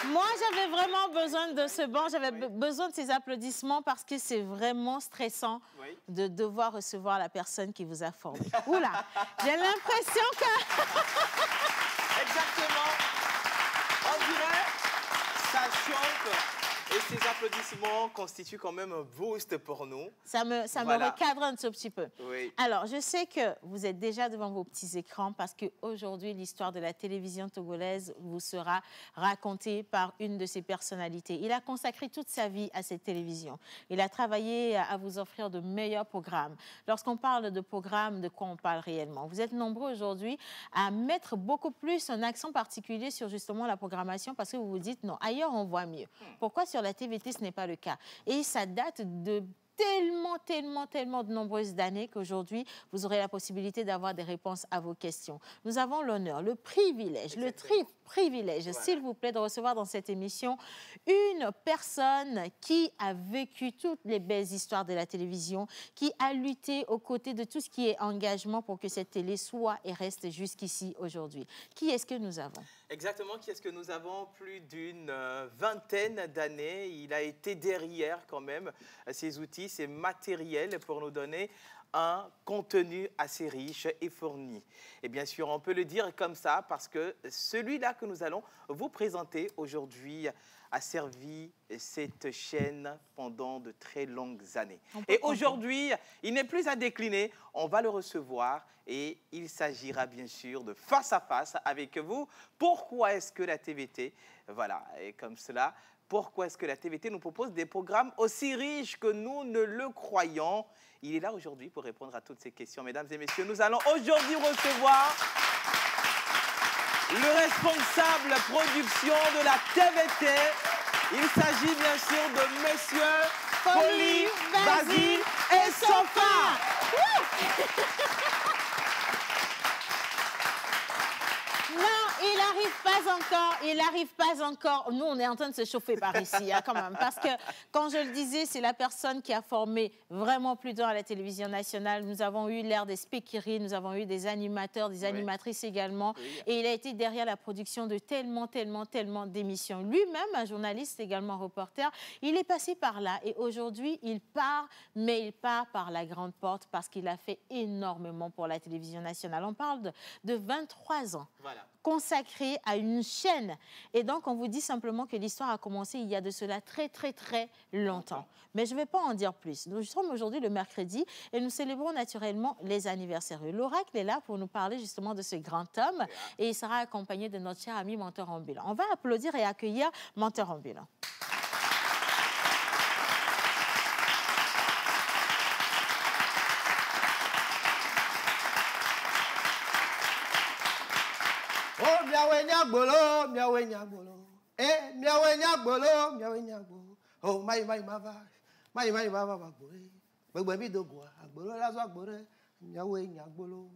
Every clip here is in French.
Moi, j'avais vraiment besoin de ce banc, j'avais besoin de ces applaudissements parce que c'est vraiment stressant de devoir recevoir la personne qui vous a formé. Oula, j'ai l'impression que... Exactement. On dirait, ça choque. Et ces applaudissements constituent quand même un boost pour nous. Ça me recadre un tout petit peu. Oui. Alors, je sais que vous êtes déjà devant vos petits écrans parce qu'aujourd'hui, l'histoire de la télévision togolaise vous sera racontée par une de ses personnalités. Il a consacré toute sa vie à cette télévision. Il a travaillé à vous offrir de meilleurs programmes. Lorsqu'on parle de programmes, de quoi on parle réellement? Vous êtes nombreux aujourd'hui à mettre beaucoup plus un accent particulier sur justement la programmation parce que vous vous dites non, ailleurs on voit mieux. Pourquoi sur la TVT ce n'est pas le cas? Et ça date de tellement de nombreuses années qu'aujourd'hui, vous aurez la possibilité d'avoir des réponses à vos questions. Nous avons l'honneur, le privilège, le privilège, s'il vous plaît, de recevoir dans cette émission une personne qui a vécu toutes les belles histoires de la télévision, qui a lutté aux côtés de tout ce qui est engagement pour que cette télé soit et reste jusqu'ici aujourd'hui. Qui est-ce que nous avons? Exactement, qui est-ce que nous avons? Plus d'une vingtaine d'années. Il a été derrière quand même ces outils, ces matériels pour nous donner un contenu assez riche et fourni. Et bien sûr, on peut le dire comme ça parce que celui-là que nous allons vous présenter aujourd'hui a servi cette chaîne pendant de très longues années. Et aujourd'hui, il n'est plus à décliner, on va le recevoir et il s'agira bien sûr de face à face avec vous. Pourquoi est-ce que la TVT, voilà, et comme cela, pourquoi est-ce que la TVT nous propose des programmes aussi riches que nous ne le croyons? Il est là aujourd'hui pour répondre à toutes ces questions. Mesdames et messieurs, nous allons aujourd'hui recevoir le responsable production de la TVT. Il s'agit bien sûr de Monsieur Foli, Basile et Sofa. Il n'arrive pas encore. Nous, on est en train de se chauffer par ici, hein, quand même. Parce que, quand je le disais, c'est la personne qui a formé vraiment plus d'un à la télévision nationale. Nous avons eu l'ère des speakeries, nous avons eu des animateurs, des animatrices également. Oui. Et il a été derrière la production de tellement d'émissions. Lui-même, un journaliste, également reporter, il est passé par là. Et aujourd'hui, il part, mais il part par la grande porte parce qu'il a fait énormément pour la télévision nationale. On parle de 23 ans. Voilà. Consacré à une chaîne. Et donc, on vous dit simplement que l'histoire a commencé il y a de cela très longtemps. Mais je ne vais pas en dire plus. Nous sommes aujourd'hui le mercredi et nous célébrons naturellement les anniversaires. L'Oracle est là pour nous parler justement de ce grand homme et il sera accompagné de notre cher ami Menteur Ambulant. On va applaudir et accueillir Menteur Ambulant. Miawe nyagbolo, miawe nyagbolo. Eh, miawe nyagbolo, miawe nyagbolo. Oh, mai mava bagbore. Begbe mi dogwa, agbolo la zo agbore. Miawe nyagbolo.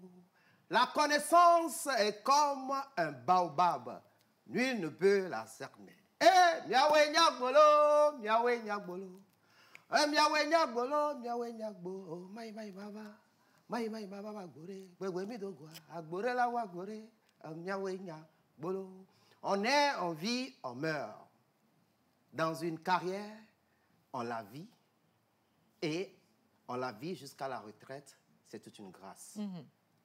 La connaissance est comme un baobab. Nul ne peut la cerner. Eh, miawe nyagbolo, miawe nyagbolo. Eh, miawe nyagbolo, miawe nyagbolo. Oh, mai mava bagbore. Begbe mi dogwa, agbore la zo agbore. On est, on vit, on meurt. Dans une carrière, on la vit et on la vit jusqu'à la retraite. C'est toute une grâce.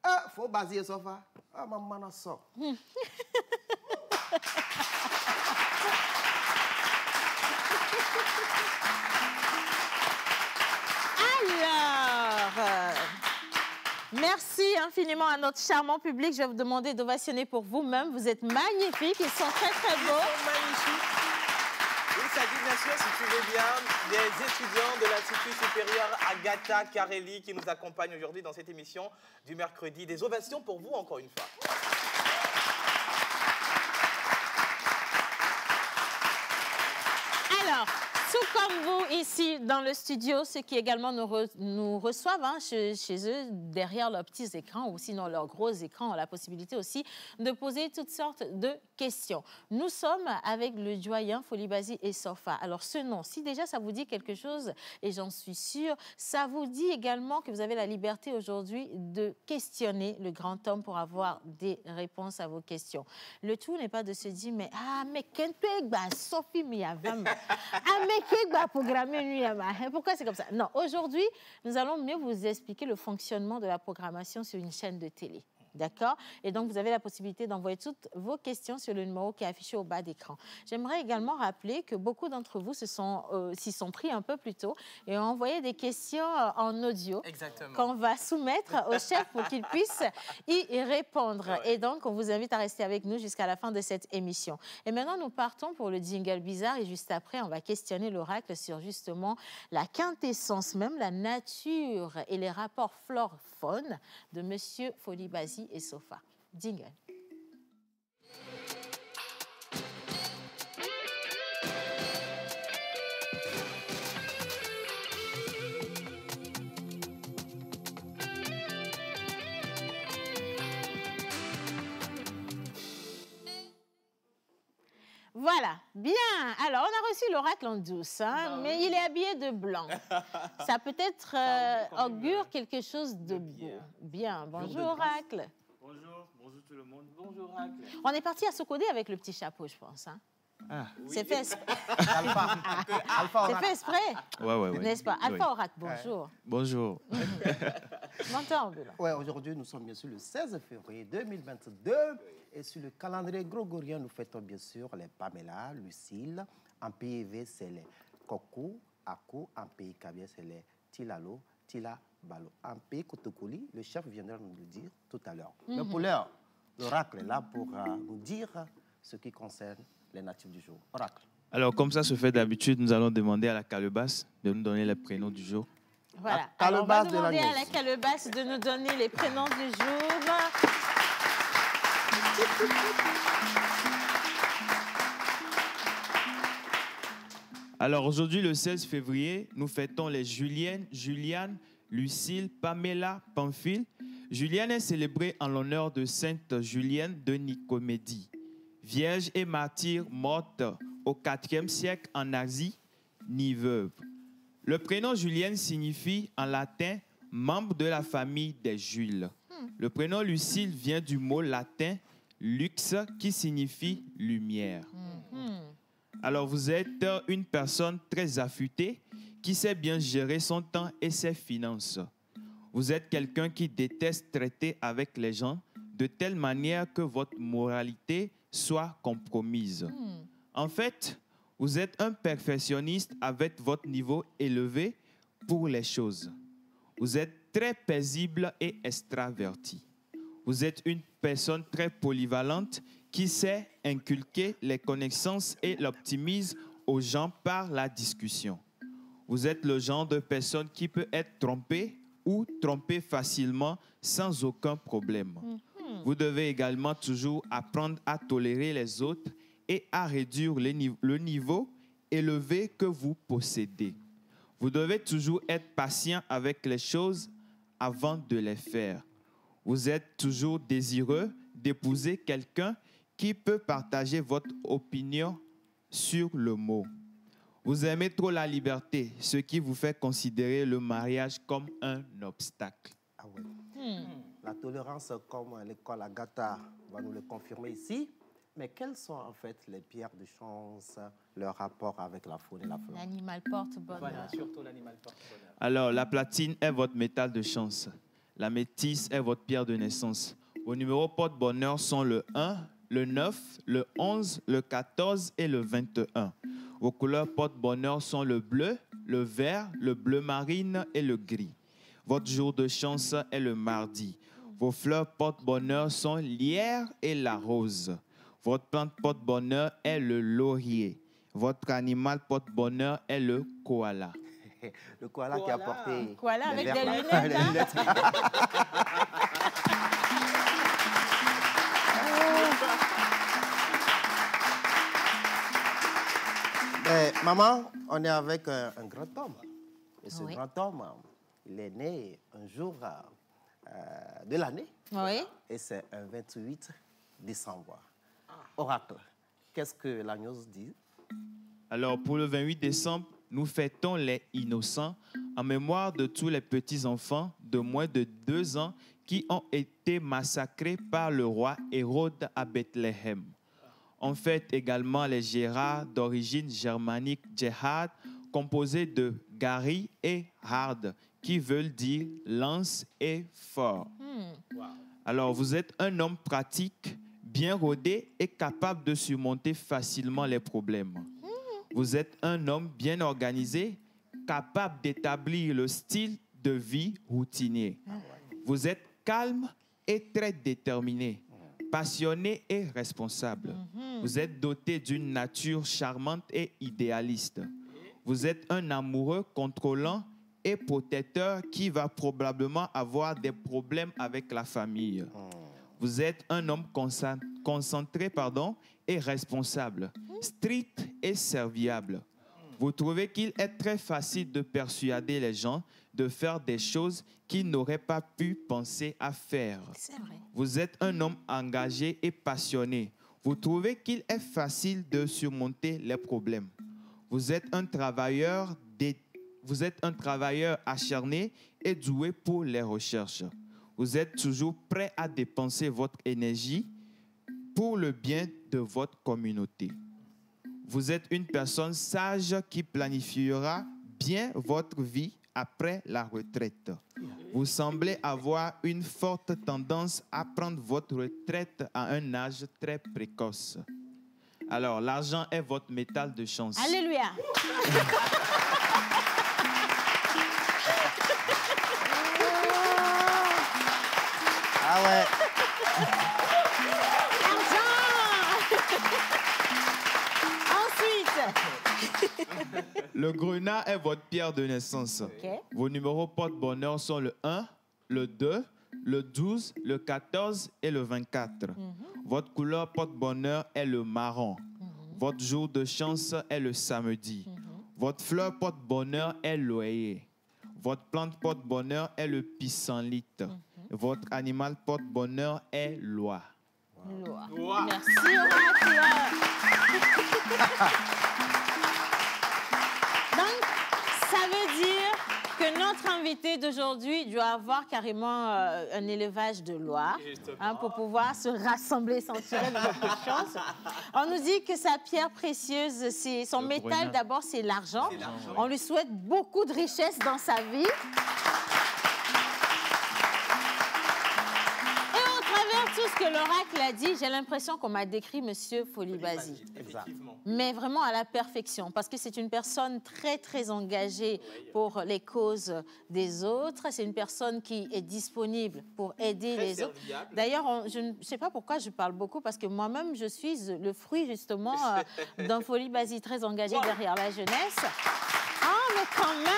Ah, faut baser Sofa. Ah, maman n'a ça. Alors... Merci infiniment à notre charmant public. Je vais vous demander d'ovationner pour vous-même. Vous êtes magnifiques. Ils sont très beaux. Ils sont magnifiques. Il s'agit bien sûr, si tu veux bien, des étudiants de l'Institut supérieur Agatha Carelli qui nous accompagnent aujourd'hui dans cette émission du mercredi. Des ovations pour vous encore une fois. Alors, Tout comme vous ici dans le studio, ceux qui également nous reçoivent chez eux, derrière leurs petits écrans ou sinon leurs gros écrans, ont la possibilité aussi de poser toutes sortes de questions. Nous sommes avec le doyen Folibasi Essofa. Alors ce nom, si déjà ça vous dit quelque chose, et j'en suis sûre, ça vous dit également que vous avez la liberté aujourd'hui de questionner le grand homme pour avoir des réponses à vos questions. Le tout n'est pas de se dire, mais qu'est-ce que Sophie Miyavama, mais qu'est-ce que programmer lui, pourquoi c'est comme ça? Non, aujourd'hui, nous allons mieux vous expliquer le fonctionnement de la programmation sur une chaîne de télé. D'accord? Et donc, vous avez la possibilité d'envoyer toutes vos questions sur le numéro qui est affiché au bas d'écran. J'aimerais également rappeler que beaucoup d'entre vous s'y sont pris un peu plus tôt et ont envoyé des questions en audio qu'on va soumettre au chef pour qu'il puisse y répondre. Et donc, on vous invite à rester avec nous jusqu'à la fin de cette émission. Et maintenant, nous partons pour le jingle bizarre et juste après, on va questionner l'oracle sur justement la quintessence, même la nature et les rapports flore-faune de Monsieur Folibasi Essofa. Jingle. Voilà, bien. Alors, on a reçu l'oracle en douce, mais il est habillé de blanc. Ça peut-être augure quelque chose de beau. Bien, bonjour oracle. Bonjour tout le monde. Bonjour oracle. On est parti à Socodé avec le petit chapeau, je pense. C'est fait exprès. C'est fait exprès. Ouais. N'est-ce pas? Alpha oracle, bonjour. Bonjour. M'entends, Ouais, aujourd'hui, nous sommes bien sûr le 16 février 2022. Et sur le calendrier grégorien, nous fêtons bien sûr les Pamela, Lucille. En pays V, c'est les Koku, Aku. En pays Kabia, c'est les Tilalo, Tila, Balo. En pays Kotokoli, le chef viendra nous le dire tout à l'heure. Mais pour l'heure, l'oracle est là pour nous dire ce qui concerne les natifs du jour. Oracle. Alors, comme ça se fait d'habitude, nous allons demander à la calebasse de nous donner les prénoms du jour. Voilà. Alors, on va demander à la calebasse de nous donner les prénoms du jour. Alors, aujourd'hui, le 16 février, nous fêtons les Julienne, Juliane, Lucille, Pamela, Pamphile. Juliane est célébrée en l'honneur de Sainte Julienne de Nicomédie, vierge et martyre morte au IVe siècle en Asie, ni veuve. Le prénom Julienne signifie en latin « membre de la famille des Jules ». Le prénom Lucille vient du mot latin « lux » qui signifie « lumière ». Alors, vous êtes une personne très affûtée qui sait bien gérer son temps et ses finances. Vous êtes quelqu'un qui déteste traiter avec les gens de telle manière que votre moralité soit compromise. En fait, vous êtes un perfectionniste avec votre niveau élevé pour les choses. Vous êtes très paisible et extraverti. Vous êtes une personne très polyvalente qui sait inculquer les connaissances et l'optimisme aux gens par la discussion. Vous êtes le genre de personne qui peut être trompée ou trompée facilement sans aucun problème. Vous devez également toujours apprendre à tolérer les autres et à réduire le niveau élevé que vous possédez. Vous devez toujours être patient avec les choses avant de les faire. Vous êtes toujours désireux d'épouser quelqu'un qui peut partager votre opinion sur le mot. Vous aimez trop la liberté, ce qui vous fait considérer le mariage comme un obstacle. Ah ouais. La tolérance, comme l'école Agatha va nous le confirmer ici. Mais quelles sont en fait les pierres de chance, leur rapport avec la faune et la flore? L'animal porte-bonheur. Voilà, surtout l'animal porte-bonheur. Alors, la platine est votre métal de chance. La métisse est votre pierre de naissance. Vos numéros porte-bonheur sont le 1, le 9, le 11, le 14 et le 21. Vos couleurs porte-bonheur sont le bleu, le vert, le bleu marine et le gris. Votre jour de chance est le mardi. Vos fleurs porte-bonheur sont l'hyère et la rose. Votre plante porte-bonheur est le laurier. Votre animal porte-bonheur est le koala. Le koala qui a porté... Koala avec des lunettes. Les lunettes. Maman, on est avec un grand homme. Et ce Oui. grand homme, il est né un jour de l'année. Oui. Et c'est un 28 décembre. Oracle, qu'est-ce que l'agneau dit? Alors, pour le 28 décembre, nous fêtons les innocents en mémoire de tous les petits-enfants de moins de 2 ans qui ont été massacrés par le roi Hérode à Bethléem. On fête également les Gérards d'origine germanique Gerhard, composés de Gary et Hard, qui veulent dire lance et fort. Alors, vous êtes un homme pratique, bien rodé et capable de surmonter facilement les problèmes. Vous êtes un homme bien organisé, capable d'établir le style de vie routinier. Vous êtes calme et très déterminé, passionné et responsable. Vous êtes doté d'une nature charmante et idéaliste. Vous êtes un amoureux contrôlant et protecteur qui va probablement avoir des problèmes avec la famille. Vous êtes un homme concentré et responsable, strict et serviable. Vous trouvez qu'il est très facile de persuader les gens de faire des choses qu'ils n'auraient pas pu penser à faire. C'est vrai. Vous êtes un homme engagé et passionné. Vous trouvez qu'il est facile de surmonter les problèmes. Vous êtes un travailleur acharné et doué pour les recherches. Vous êtes toujours prêt à dépenser votre énergie pour le bien de votre communauté. Vous êtes une personne sage qui planifiera bien votre vie après la retraite. Vous semblez avoir une forte tendance à prendre votre retraite à un âge très précoce. Alors, l'argent est votre métal de chance. Alléluia. Ah ouais. Ensuite. Le grenat est votre pierre de naissance. OK. Vos numéros porte-bonheur sont le 1, le 2, le 12, le 14 et le 24. Votre couleur porte-bonheur est le marron. Votre jour de chance est le samedi. Votre fleur porte-bonheur est l'oeillet. Votre plante porte-bonheur est le pissenlit. Votre animal porte-bonheur est l'oie. Loi. Merci, Oracle. Donc, ça veut dire que notre invité d'aujourd'hui doit avoir carrément un élevage de lois pour pouvoir se rassembler sans tirer de votre chance. On nous dit que sa pierre précieuse, c'est son métal grenat. d'abord, c'est l'argent. On lui souhaite beaucoup de richesse dans sa vie. Tout ce que l'oracle a dit, j'ai l'impression qu'on m'a décrit Monsieur Folibasi. Effectivement. Mais vraiment à la perfection, parce que c'est une personne très, très engagée pour les causes des autres. C'est une personne qui est disponible pour aider Très les autres. serviable. D'ailleurs, je ne sais pas pourquoi je parle beaucoup, parce que moi-même, je suis le fruit, justement, d'un Folibasi très engagé derrière la jeunesse. Ah, mais quand même!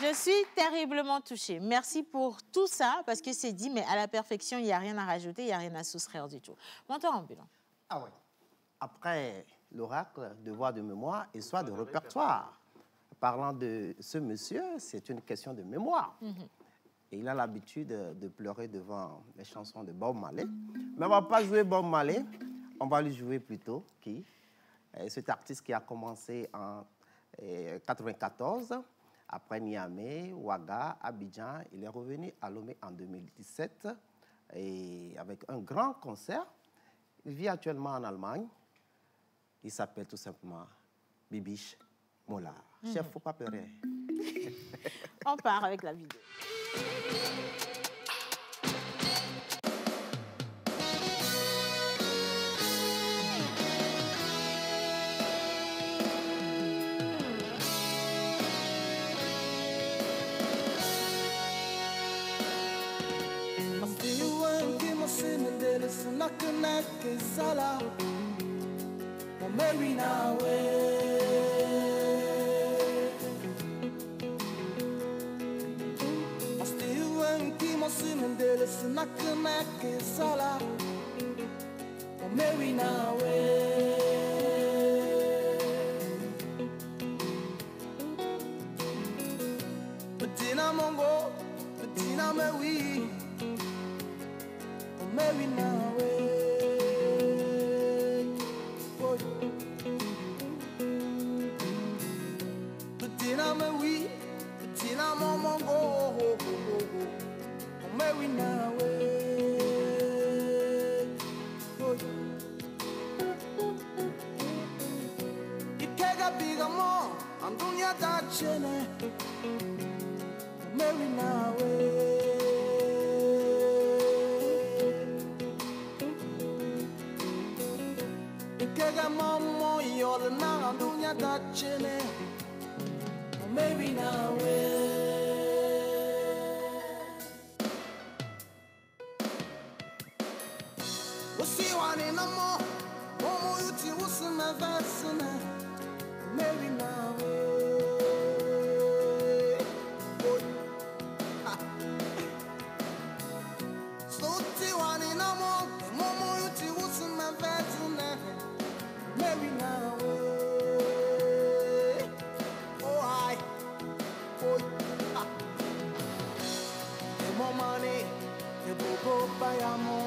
Je suis terriblement touchée. Merci pour tout ça, parce que c'est dit, mais à la perfection, il n'y a rien à rajouter, il n'y a rien à soustraire du tout. Monteur ambulant. Ah ouais. Après l'oracle, devoir de mémoire et soit de répertoire. Parlant de ce monsieur, c'est une question de mémoire. Et il a l'habitude de pleurer devant les chansons de Bob Marley. Mais on ne va pas jouer Bob Marley, on va lui jouer plutôt qui? Cet artiste qui a commencé en 1994. Après Niamey, Ouaga, Abidjan, il est revenu à Lomé en 2017 et avec un grand concert. Il vit actuellement en Allemagne. Il s'appelle tout simplement Bibiche Mollard. Chef, faut pas pleurer. On part avec la vidéo. Sala, Mary nawe. Still when Kimo simendele sinakumeke sala Omewi nawe Betina mongo Betina mewi Omewi nawe Betina mewi Betina mongo Omewi nawe Ikega biga mo Andunya da chene Omewi nawe Ikega mo Yole na Andunya da chene Omewi nawe Usiwani na mo Momo yuti usina vasina Mary nawe Sutiwani na mo Momo yuti usina vasina Mary nawe Oh I Emo money Ebo bayamo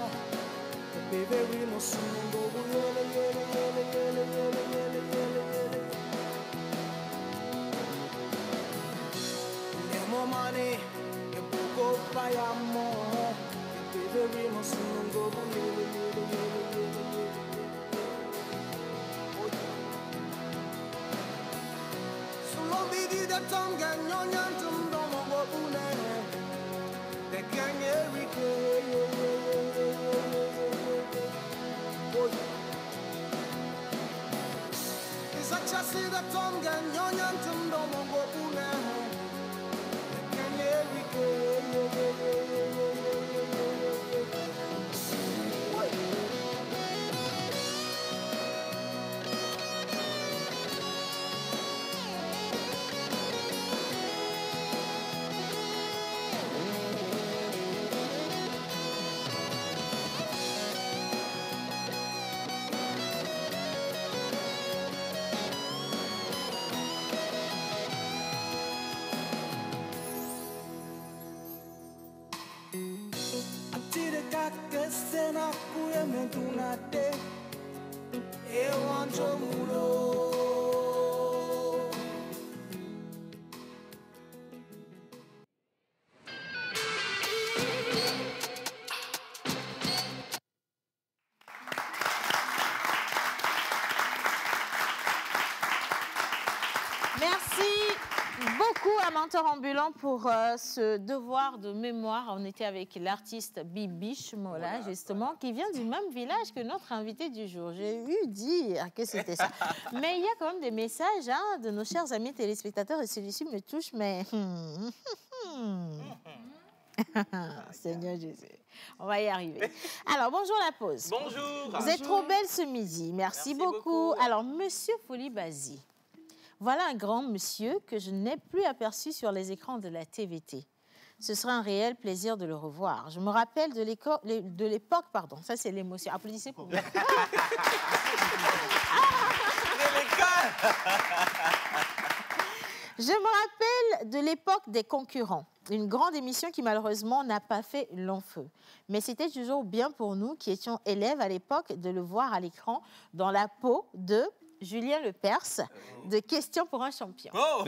Baby, no sundo, yele, yele, yele, yele, yele, yele, yele, yele. Nemo money, e poco payamo. Baby, no sundo, yele, yele, yele, yele, yele. Solo vidi da tonga, nyon tumdo mo bune. De kanye rike. Chassis da tonga, nyon tumdo mo bune. Kanye rike. Sena kuye mentunate Ewancho mulo Merci beaucoup à Mentor Ambulant pour ce devoir de mémoire. On était avec l'artiste Bibi Shmola, justement, qui vient du même village que notre invité du jour. J'ai eu dire que c'était ça. Mais il y a quand même des messages de nos chers amis téléspectateurs et celui-ci me touche, mais... Seigneur Jésus, on va y arriver. Alors, bonjour la pause. Bonjour. Vous êtes trop belle ce midi. Merci beaucoup. Alors, Monsieur Folibazi. Voilà un grand monsieur que je n'ai plus aperçu sur les écrans de la TVT. Ce sera un réel plaisir de le revoir. Je me rappelle de l'époque, pardon, ça c'est l'émotion. Applaudissez pour moi. Je me rappelle de l'époque des concurrents. Une grande émission qui malheureusement n'a pas fait long feu. Mais c'était toujours bien pour nous qui étions élèves à l'époque de le voir à l'écran dans la peau de... Julien Lepers, de Questions pour un champion. Oh.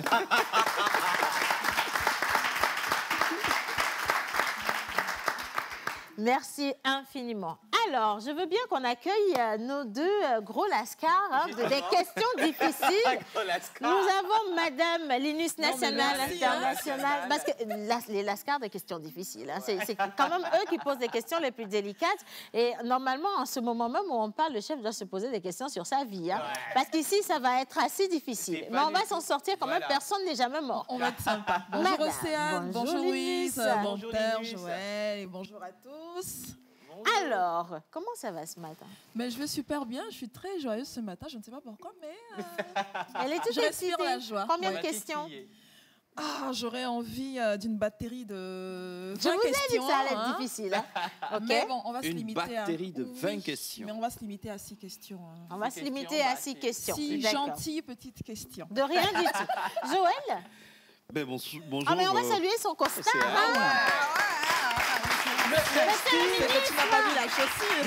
Merci infiniment. Alors, je veux bien qu'on accueille nos deux gros lascars des questions difficiles. Nous avons Madame Linus National International. Parce que les lascars des questions difficiles, c'est quand même eux qui posent des questions les plus délicates. Et normalement, en ce moment même où on parle, le chef doit se poser des questions sur sa vie. Ouais. Parce qu'ici, ça va être assez difficile. Mais on va s'en sortir quand même. Personne n'est jamais mort. On va être sympa. Bonjour Océane, bonjour Louise, bonjour Père Joël et bonjour à tous. Alors, comment ça va ce matin? Mais je vais super bien, je suis très joyeuse ce matin, je ne sais pas pourquoi, mais elle est toute je respire la joie. Combien de questions? J'aurais envie d'une batterie de 20 Je vous ai dit questions. que ça allait être difficile. Hein? OK. Mais bon, on va se Une limiter batterie de 20 questions. Mais on va se limiter à 6 questions. On va se limiter à 6 questions. 6 D'accord. gentilles petites questions. De rien du tout. Joël? Ben, bonjour. Ah, mais on va saluer son costard. Tu n'as pas vu la chaussure.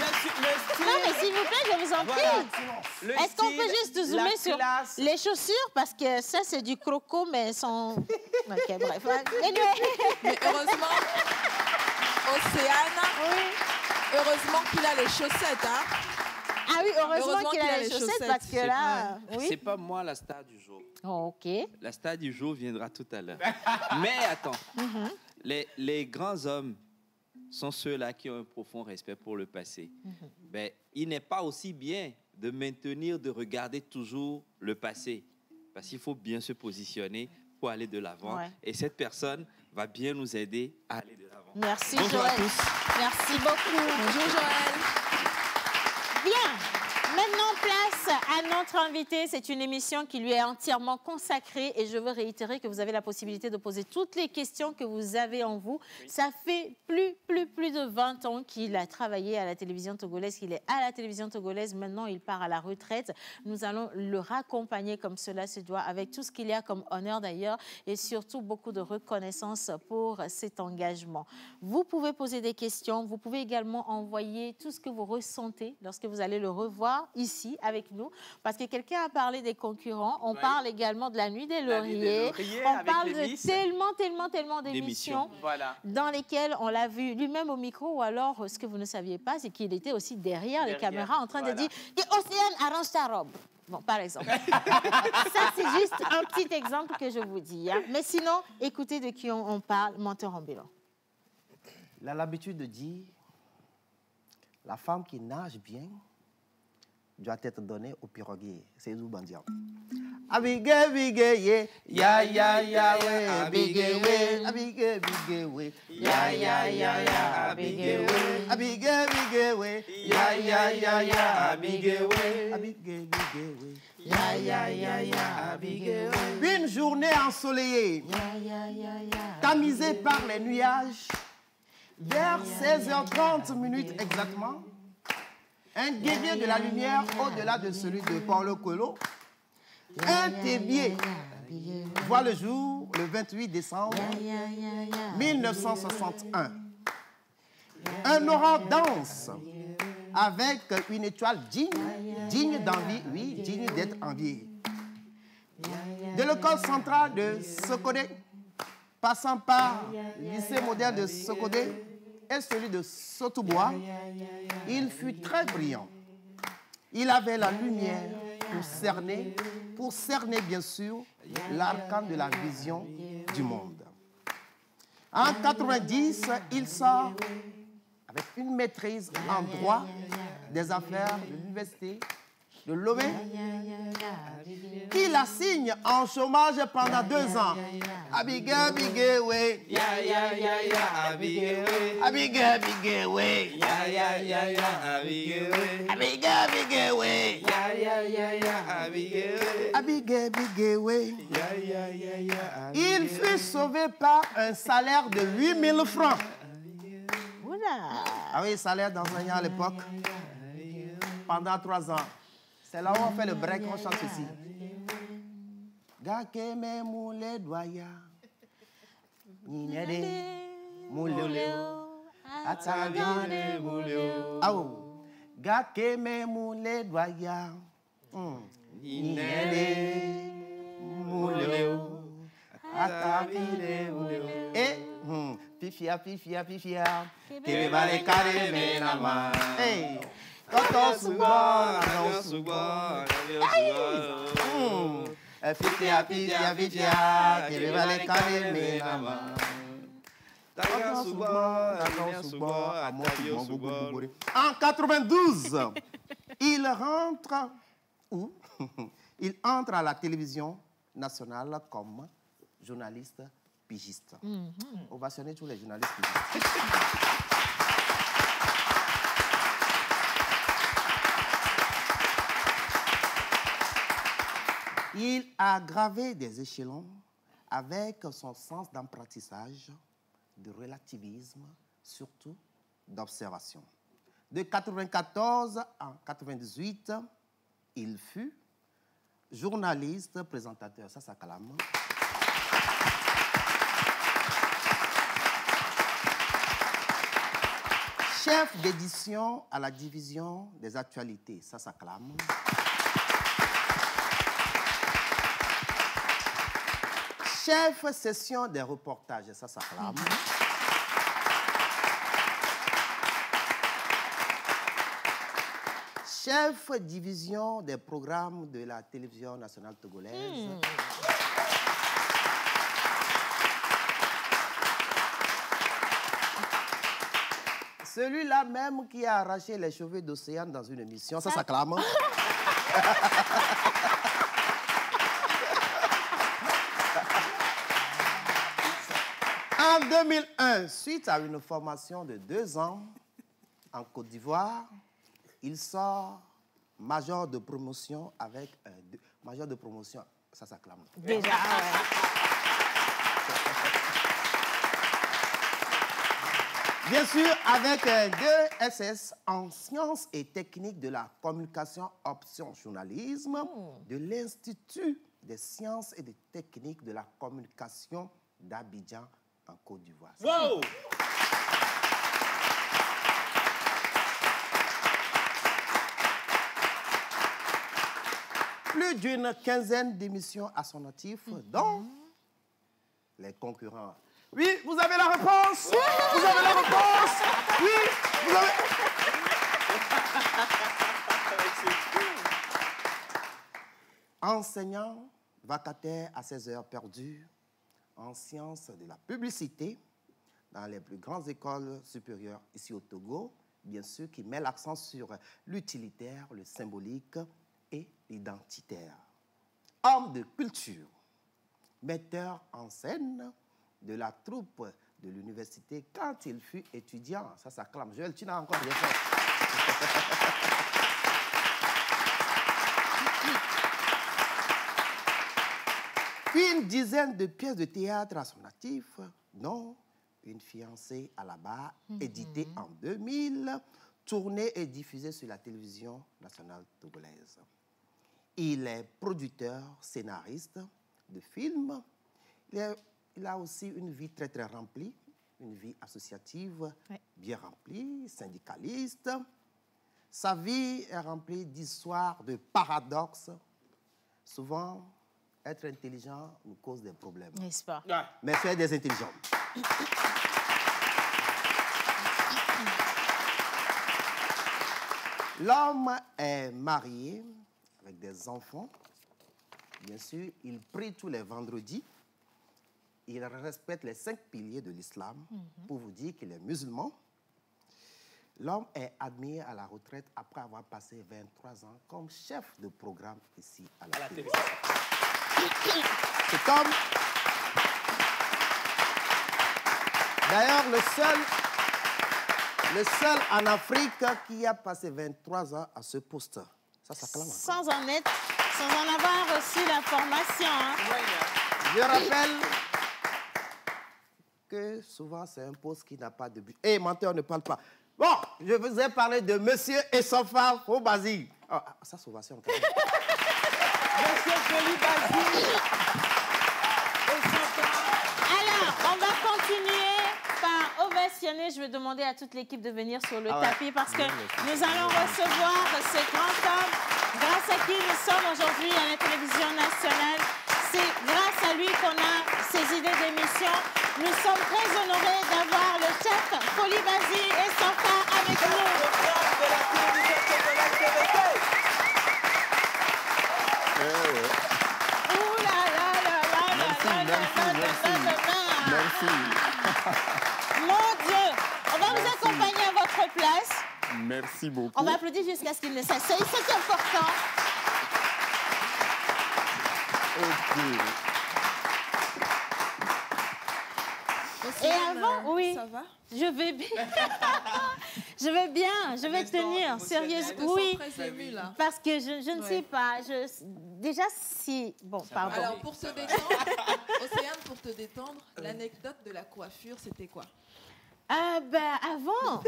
Non, mais s'il vous plaît, je vous en prie. Est-ce qu'on peut juste zoomer sur les chaussures? Parce que ça, c'est du croco, mais sans... OK, bref. Anyway. Mais heureusement, Océane, heureusement qu'il a les chaussettes. Hein. Ah oui, heureusement qu'il a les chaussettes, parce que là... Oui. C'est pas moi la star du jour. Oh, OK. La star du jour viendra tout à l'heure. Mais attends, les grands hommes sont ceux-là qui ont un profond respect pour le passé. Ben, il n'est pas aussi bien de maintenir, de regarder toujours le passé. Parce qu'il faut bien se positionner pour aller de l'avant. Ouais. Et cette personne va bien nous aider à aller de l'avant. Merci, Bonjour Joël. à tous. Merci beaucoup. Bonjour Joël. Bien. Maintenant, place à notre invité. C'est une émission qui lui est entièrement consacrée et je veux réitérer que vous avez la possibilité de poser toutes les questions que vous avez en vous. Oui. Ça fait plus de 20 ans qu'il a travaillé à la télévision togolaise, qu'il est à la télévision togolaise. Maintenant, il part à la retraite. Nous allons le raccompagner comme cela se doit, avec tout ce qu'il y a comme honneur d'ailleurs et surtout beaucoup de reconnaissance pour cet engagement. Vous pouvez poser des questions. Vous pouvez également envoyer tout ce que vous ressentez lorsque vous allez le revoir ici avec nous, parce que quelqu'un a parlé des concurrents, on parle également de la Nuit des Lauriers, on parle de tellement d'émissions dans lesquelles on l'a vu lui-même au micro, ou alors ce que vous ne saviez pas, c'est qu'il était aussi derrière les caméras en train de dire « Océane, arrange ta robe ». Bon, par exemple. Ça, c'est juste un petit exemple que je vous dis. Hein. Mais sinon, écoutez de qui on parle, Menteur Ambulon. Il a l'habitude de dire, la femme qui nage bien doit être donnée au piroguier. C'est Zoubandian. Abige, ye, ya, we, abige, we, abige, we, ya, abige, we, abige, we, ya, abige, we, abige, we. Une journée ensoleillée, tamisée par les nuages, vers 16h30 exactement, un guerrier de la lumière au-delà de celui de Paulo Coelho, un tébier, voit le jour le 28 décembre 1961. Un aurore dense avec une étoile digne d'envie, oui, digne d'être enviée. De l'école centrale de Sokodé, passant par le lycée moderne de Sokodé, et celui de Sotobois, il fut très brillant. Il avait la lumière pour cerner bien sûr l'arcane de la vision du monde. En 90, il sort avec une maîtrise en droit des affaires de l'université de Lomé, qui l'assigne en chômage pendant 2 ans. Abige, we. Abige, we. Abige, we. Il fut sauvé par un salaire de 8 000 francs. Ah oui, salaire d'enseignant à l'époque. Pendant 3 ans. C'est là où on fait le break, on chante ici. Gakeme moule doya, ninede mouleo, atagane mouleo. Aou, gakeme moule doya, ninede mouleo, atagane mouleo. Et pifia, kebe vale kare menama. Hey. Toto suba, pifia, kebe vale kare menama. En 92, il rentre où? Il entre à la télévision nationale comme journaliste pigiste. Ovationner tous les journalistes pigistes. Il a gravé des échelons avec son sens d'apprentissage, de relativisme, surtout d'observation. De 1994 à 1998, il fut journaliste, présentateur, ça s'acclame. Chef d'édition à la division des actualités, ça s'acclame. Chef session des reportages, ça s'acclame. Chef division des programmes de la télévision nationale togolaise. Celui-là même qui a arraché les cheveux d'Océane dans une émission, ça s'acclame. En 2001, suite à une formation de 2 ans en Côte d'Ivoire, il sort major de promotion avec major de promotion, ça s'acclame. Déjà, Bien sûr, avec 2 SS en sciences et techniques de la communication option journalisme de l'Institut des sciences et des techniques de la communication d'Abidjan en Côte d'Ivoire. Wow! Plus d'une quinzaine d'émissions à son actif, dont les concurrents. Oui, vous avez la réponse. Vous avez la réponse. Oui, vous avez... Enseignant, vacataire à ses heures perdues en sciences de la publicité dans les plus grandes écoles supérieures ici au Togo, bien sûr, qui met l'accent sur l'utilitaire, le symbolique et l'identitaire. Homme de culture, metteur en scène de la troupe de l'université quand il fut étudiant. Ça s'acclame. Joël, tu n'as encore rien fait. Une dizaine de pièces de théâtre à son actif, dont Une fiancée à la barre, édité en 2000, tournée et diffusée sur la télévision nationale togolaise. Il est producteur, scénariste de films. Il a aussi une vie très, très remplie, une vie associative bien remplie, syndicaliste. Sa vie est remplie d'histoires, de paradoxes. Souvent, être intelligent nous cause des problèmes. N'est-ce pas? Mais faire des intelligents. L'homme est marié avec des enfants. Bien sûr, il prie tous les vendredis. Il respecte les 5 piliers de l'islam pour vous dire qu'il est musulman. L'homme est admis à la retraite après avoir passé 23 ans comme chef de programme ici à la télévision. Cet homme, d'ailleurs, le seul en Afrique qui a passé 23 ans à ce poste. Ça s'acclame encore. Sans en avoir reçu l'information. Hein. Je rappelle que souvent c'est un poste qui n'a pas de but. Et menteur ne parle pas. Bon, je vous ai parlé de Monsieur Essofa Fobazi. Oh, ça, souvent, c'est encore. Monsieur Foli Bazi. Alors, on va continuer par ovationner. Je vais demander à toute l'équipe de venir sur le tapis parce que nous allons recevoir ce grand homme grâce à qui nous sommes aujourd'hui à la télévision nationale. C'est grâce à lui qu'on a ces idées d'émission. Nous sommes très honorés d'avoir le chef Foli Bazi et Sofa avec nous. Ouh là là là là. Merci. Mon Dieu, on va vous accompagner à votre place. Merci beaucoup. On va applaudir jusqu'à ce qu'il ne s'asseye, c'est important. Ok. Et avant, oui, Ça va? je vais bien. Je vais bien, je vais tenir, sérieusement. Oui, très émue, là. parce que je ne sais pas. Déjà, si... Bon, pardon. Alors, pour se détendre, Océane, pour te détendre, l'anecdote de la coiffure, c'était quoi? Avant,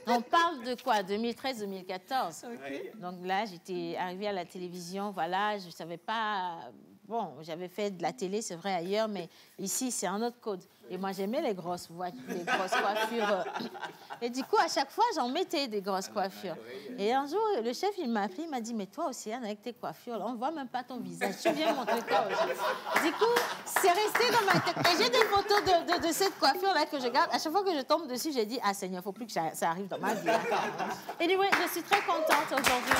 on parle de quoi? 2013-2014. Okay. Donc là, j'étais arrivée à la télévision, voilà, je ne savais pas... Bon, j'avais fait de la télé, c'est vrai, ailleurs, mais ici, c'est un autre code. Et moi, j'aimais les grosses coiffures. Et du coup, à chaque fois, j'en mettais des grosses coiffures. Et un jour, le chef, il m'a appelé, il m'a dit, mais toi, Océane, avec tes coiffures, là, on ne voit même pas ton visage. Tu viens montrer toi aujourd'hui. Du coup, c'est resté dans ma tête. Et j'ai des photos de cette coiffure-là que je garde. À chaque fois que je tombe dessus, j'ai dit, ah Seigneur, il ne faut plus que ça arrive dans ma vie. Et anyway, je suis très contente aujourd'hui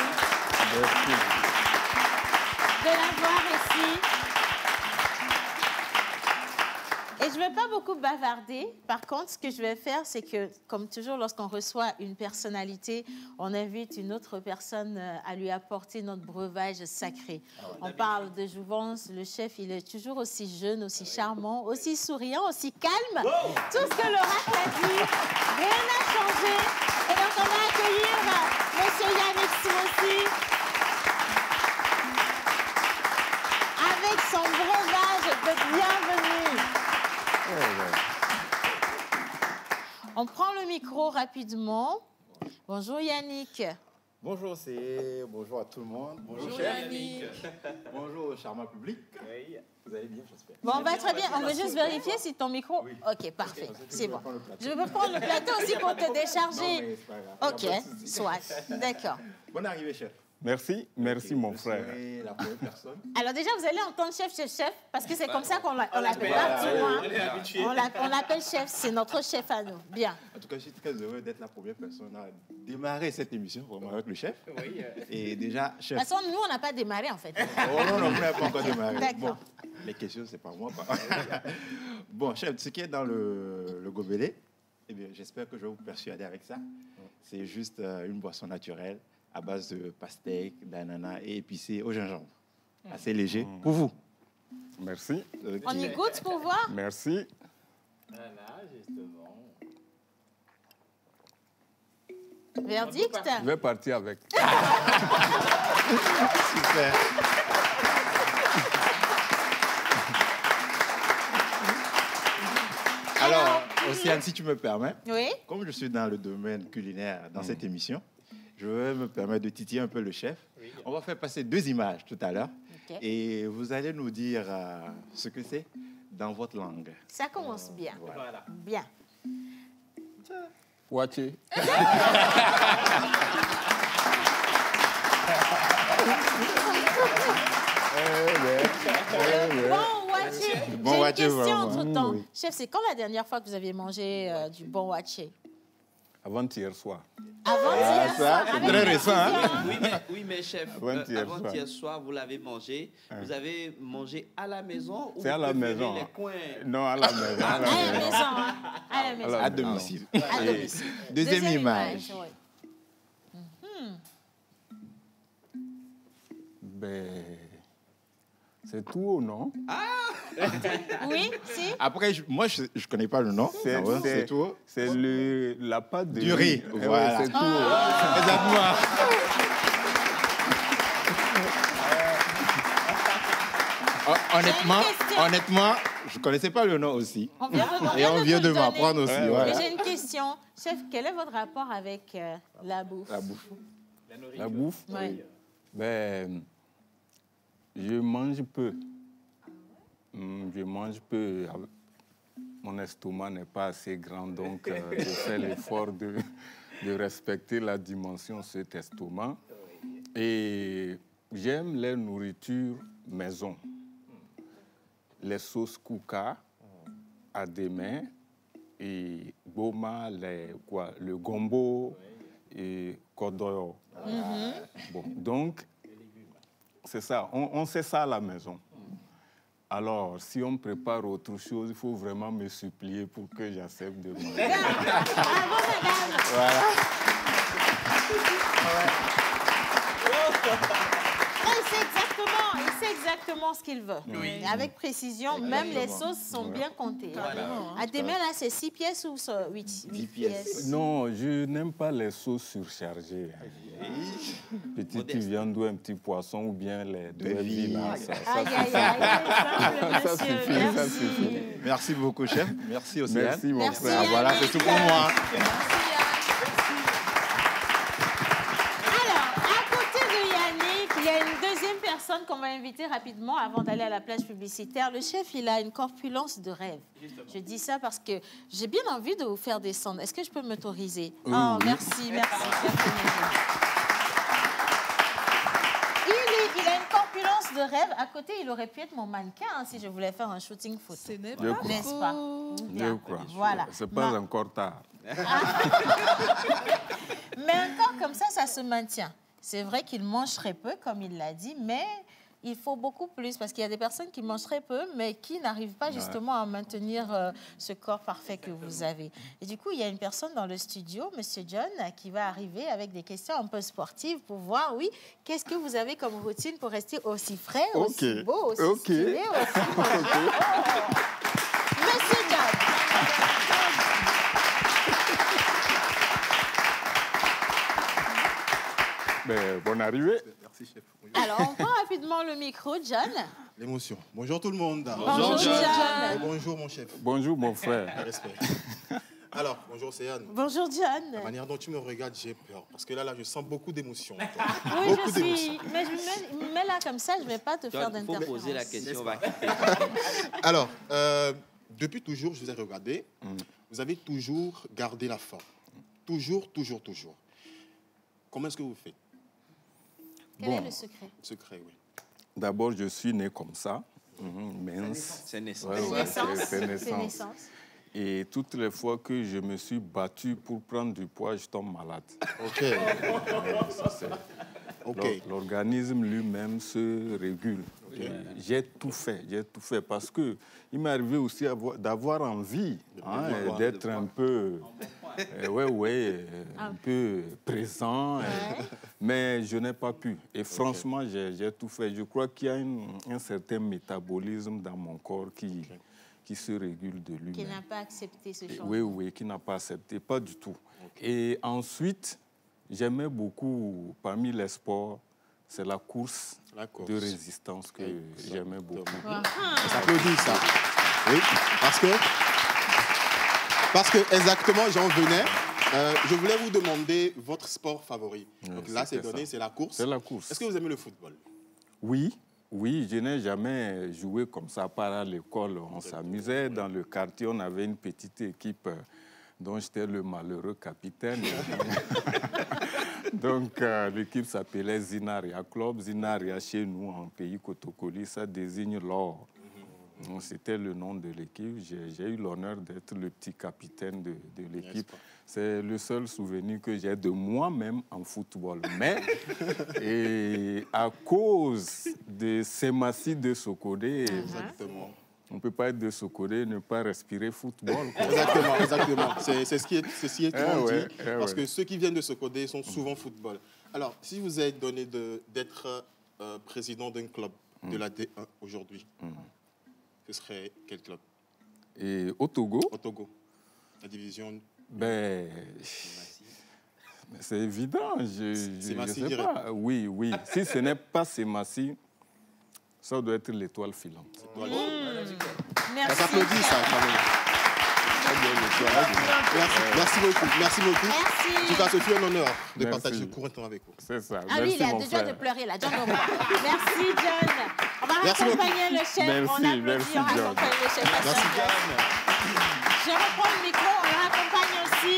de la voir ici. Et je ne vais pas beaucoup bavarder. Par contre, ce que je vais faire, c'est que, comme toujours, lorsqu'on reçoit une personnalité, on invite une autre personne à lui apporter notre breuvage sacré. On parle de Jouvence. Le chef, il est toujours aussi jeune, aussi charmant, aussi souriant, aussi calme. Tout ce que l'oracle a dit, rien n'a changé. Et donc, on va accueillir M. Yannick Simossi avec son breuvage de bienvenue. On prend le micro rapidement. Bonjour Yannick. Bonjour bonjour à tout le monde. Bonjour Yannick. Bonjour charmant public. Oui. Vous allez bien, j'espère. Bon, on va très bien. On veut juste vérifier si ton micro... Oui. Ok, parfait. C'est bon. Je veux prendre le plateau aussi pour te décharger. Non, mais c'est pas grave. Ok, soit. D'accord. Bonne arrivée, chef. Merci, merci mon frère. La première personne. Alors déjà, vous allez entendre chef, parce que c'est comme ça qu'on l'appelle partout. On l'appelle chef, c'est notre chef à nous. Bien. En tout cas, je suis très heureux d'être la première personne à démarrer cette émission vraiment avec le chef. Oui. Et déjà, chef... De toute façon, nous, on n'a pas démarré en fait. Oh non, vous n'avez pas encore démarré. D'accord. Bon, les questions, c'est pas moi. Bon, chef, ce qui est dans le gobelet, eh bien, j'espère que je vais vous persuader avec ça. C'est juste une boisson naturelle à base de pastèque, d'ananas et épicé au gingembre. Assez léger. Pour vous. Merci. Okay. On y goûte pour voir. Merci. Voilà, justement. Verdict. Je vais partir avec. Super. Alors, Océane, si tu me permets, oui. Comme je suis dans le domaine culinaire dans cette émission, je vais me permettre de titiller un peu le chef. Oui. On va faire passer 2 images tout à l'heure. Okay. Et vous allez nous dire ce que c'est dans votre langue. Ça commence bien. Voilà. Bien. Waché. Bon waché. J'ai une question entre-temps. Oui. Chef, c'est quand la dernière fois que vous aviez mangé du bon waché? Avant-hier soir. Avant-hier soir. C'est très récent, hein? Oui, mais chef, avant-hier soir, vous l'avez mangé. Vous avez mangé à la maison ou c'est à la maison. Les coins? Non, à la maison. À la maison, hein? À la maison. À domicile. À domicile. Deuxième image. Oui. Ben, c'est tout, non? Oui, si. Après, moi, je ne connais pas le nom. C'est tout. C'est la pâte de du riz. Voilà. C'est tout. Exactement. Honnêtement, je ne connaissais pas le nom aussi. On vient de m'apprendre aussi. Voilà. J'ai une question. Chef, quel est votre rapport avec la bouffe? La bouffe? Oui. Ben, je mange peu. Je mange peu. Mon estomac n'est pas assez grand, donc je fais l'effort de respecter la dimension de cet estomac. Et j'aime les nourritures maison. Les sauces kouka, adémé, et boma, le gombo et kodoyo. Bon, donc, c'est ça. On sait ça à la maison. Alors, si on prépare autre chose, il faut vraiment me supplier pour que j'accepte de manger. Bravo, madame. Voilà. Il sait exactement exactement ce qu'il veut. Et avec précision, même les sauces sont bien comptées. À Démé, là, c'est 6 pièces ou 8 pièces? Non, je n'aime pas les sauces surchargées. Petite viande ou un petit poisson ou bien les deux vies. Aïe, aïe, aïe, ça suffit, ça suffit. Merci beaucoup, chef. Merci Océane. Merci, mon frère. Ah, voilà, c'est tout pour moi. Il y a une deuxième personne qu'on va inviter rapidement avant d'aller à la plage publicitaire. Le chef, il a une corpulence de rêve. Je dis ça parce que j'ai bien envie de vous faire descendre. Est-ce que je peux m'autoriser? Oh, merci, merci. Il a une corpulence de rêve. À côté, il aurait pu être mon mannequin si je voulais faire un shooting photo. Ce n'est pas N'est-ce pas? Je crois. Voilà. C'est pas encore tard. Mais encore comme ça se maintient. C'est vrai qu'il mange très peu, comme il l'a dit, mais il faut beaucoup plus parce qu'il y a des personnes qui mangent très peu, mais qui n'arrivent pas justement à maintenir ce corps parfait que vous avez. Et du coup, il y a une personne dans le studio, Monsieur John, qui va arriver avec des questions un peu sportives pour voir, oui, qu'est-ce que vous avez comme routine pour rester aussi frais, aussi beau, aussi stylé, aussi... Monsieur John. Bonne arrivée. Merci, chef. Alors, on prend rapidement le micro, John. L'émotion. Bonjour tout le monde. Bonjour, John. Et bonjour, mon chef. Bonjour, mon frère. Respect. Alors, bonjour, Océane. Bonjour, John. La manière dont tu me regardes, j'ai peur. Parce que là, je sens beaucoup d'émotions. Oui, Beaucoup je suis... d'émotions. Mais je me mets là comme ça, je ne vais pas te faire Il faut d'interférence. poser la question. On va... Alors, depuis toujours, je vous ai regardé. Vous avez toujours gardé la forme. Toujours, toujours, toujours. Comment est-ce que vous faites? Quel est le secret? Secret, oui. D'abord, je suis né comme ça, mince. C'est naissance. C'est naissance. Et toutes les fois que je me suis battu pour prendre du poids, je tombe malade. OK. L'organisme lui-même se régule. J'ai tout fait parce que il m'est arrivé aussi d'avoir envie d'être un peu, un peu présent, mais je n'ai pas pu. Et franchement, j'ai tout fait. Je crois qu'il y a un certain métabolisme dans mon corps qui se régule de lui-même. Qui n'a pas accepté ce changement. Oui, qui n'a pas accepté, pas du tout. Et ensuite, j'aimais beaucoup, parmi les sports, c'est la course de résistance que j'aimais beaucoup. Ça s'applaudit, ça. Oui, parce que exactement, j'en venais. Je voulais vous demander votre sport favori. Donc là, c'est donné, c'est la course. C'est la course. Est-ce que vous aimez le football? Oui, je n'ai jamais joué comme ça, par à l'école. On s'amusait dans le quartier, on avait une petite équipe dont j'étais le malheureux capitaine. Donc, l'équipe s'appelait Zinaria Club. Zinaria, chez nous, en pays Kotokoli, ça désigne l'or. C'était le nom de l'équipe. J'ai eu l'honneur d'être le petit capitaine de l'équipe. C'est le seul souvenir que j'ai de moi-même en football. Mais, et à cause de Semassi de Sokodé, on ne peut pas être de Sokodé et ne pas respirer football. Quoi. Exactement. C'est ce qui est toujours dit. Parce que ceux qui viennent de Sokodé sont souvent football. Alors, si vous êtes donné d'être président d'un club de la D1 aujourd'hui, ce serait quel club? Et au Togo? Au Togo. La division... c'est évident. Je sais pas. Oui. Si ce n'est pas Semassi, ça doit être l'étoile filante. Merci. Ça s'applaudit, ça, quand même. Merci beaucoup. Merci. En tout cas, ce fut un honneur de partager ce court temps avec vous. C'est ça. Ah oui, il a déjà de pleurer là. John, merci, John. On va accompagner le chef. On applaudit, on accompagne le chef. Merci, John. Je reprends le micro, on l'accompagne aussi.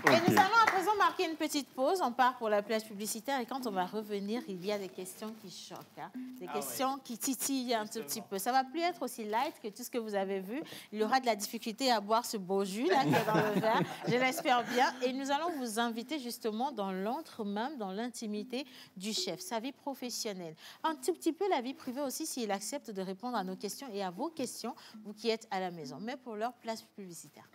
Et nous allons à présent marquer une petite pause. On part pour la plage publicitaire et quand on va revenir, il y a des questions qui choquent. Des questions qui titillent un tout petit peu. Ça ne va plus être aussi light que tout ce que vous avez vu. Il y aura de la difficulté à boire ce beau jus là, qui est dans le verre. Je l'espère bien. Et nous allons vous inviter justement dans l'antre même, dans l'intimité du chef, sa vie professionnelle. Un tout petit peu la vie privée aussi, s'il accepte de répondre à nos questions et à vos questions, vous qui êtes à la maison. Mais pour l'heure, place publicitaire.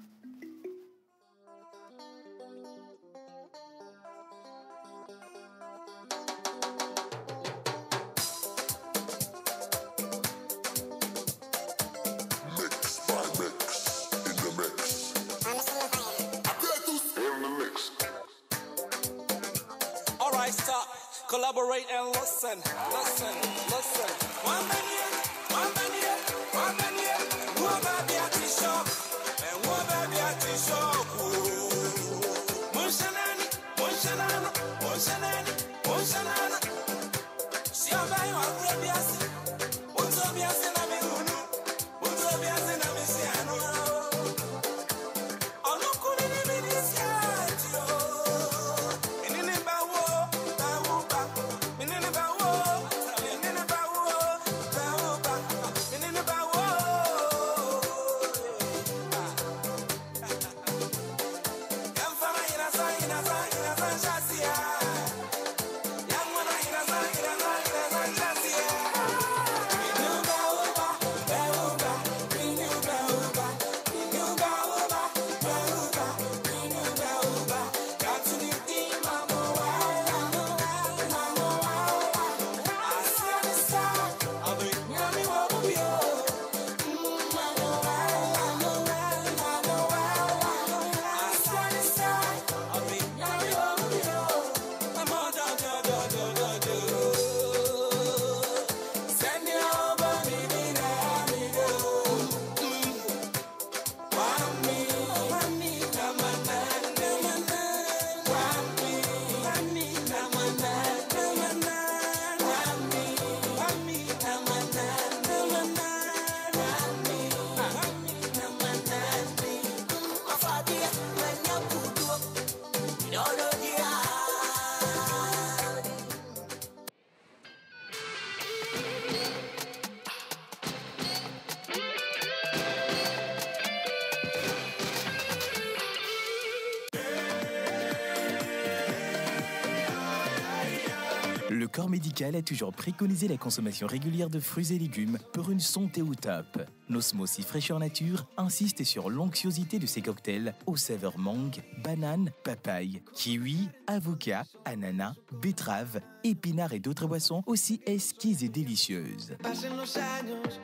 everybody stop, collaborate and listen, listen, listen. One minute, one minute, one minute. One baby at the shop, and one baby at the shop. Mushanani, mushanana, mushanani, mushanana. Si on va y avoir biasi, on se biasi na mihunu, on se biasi na misiano. Le corps médical a toujours préconisé la consommation régulière de fruits et légumes pour une santé au top. Nosmosis Fraîcheur Nature insiste sur l'onctuosité de ces cocktails aux saveurs mangue, banane, papaye, kiwi, avocat, ananas, betterave, épinards et d'autres boissons aussi exquises et délicieuses.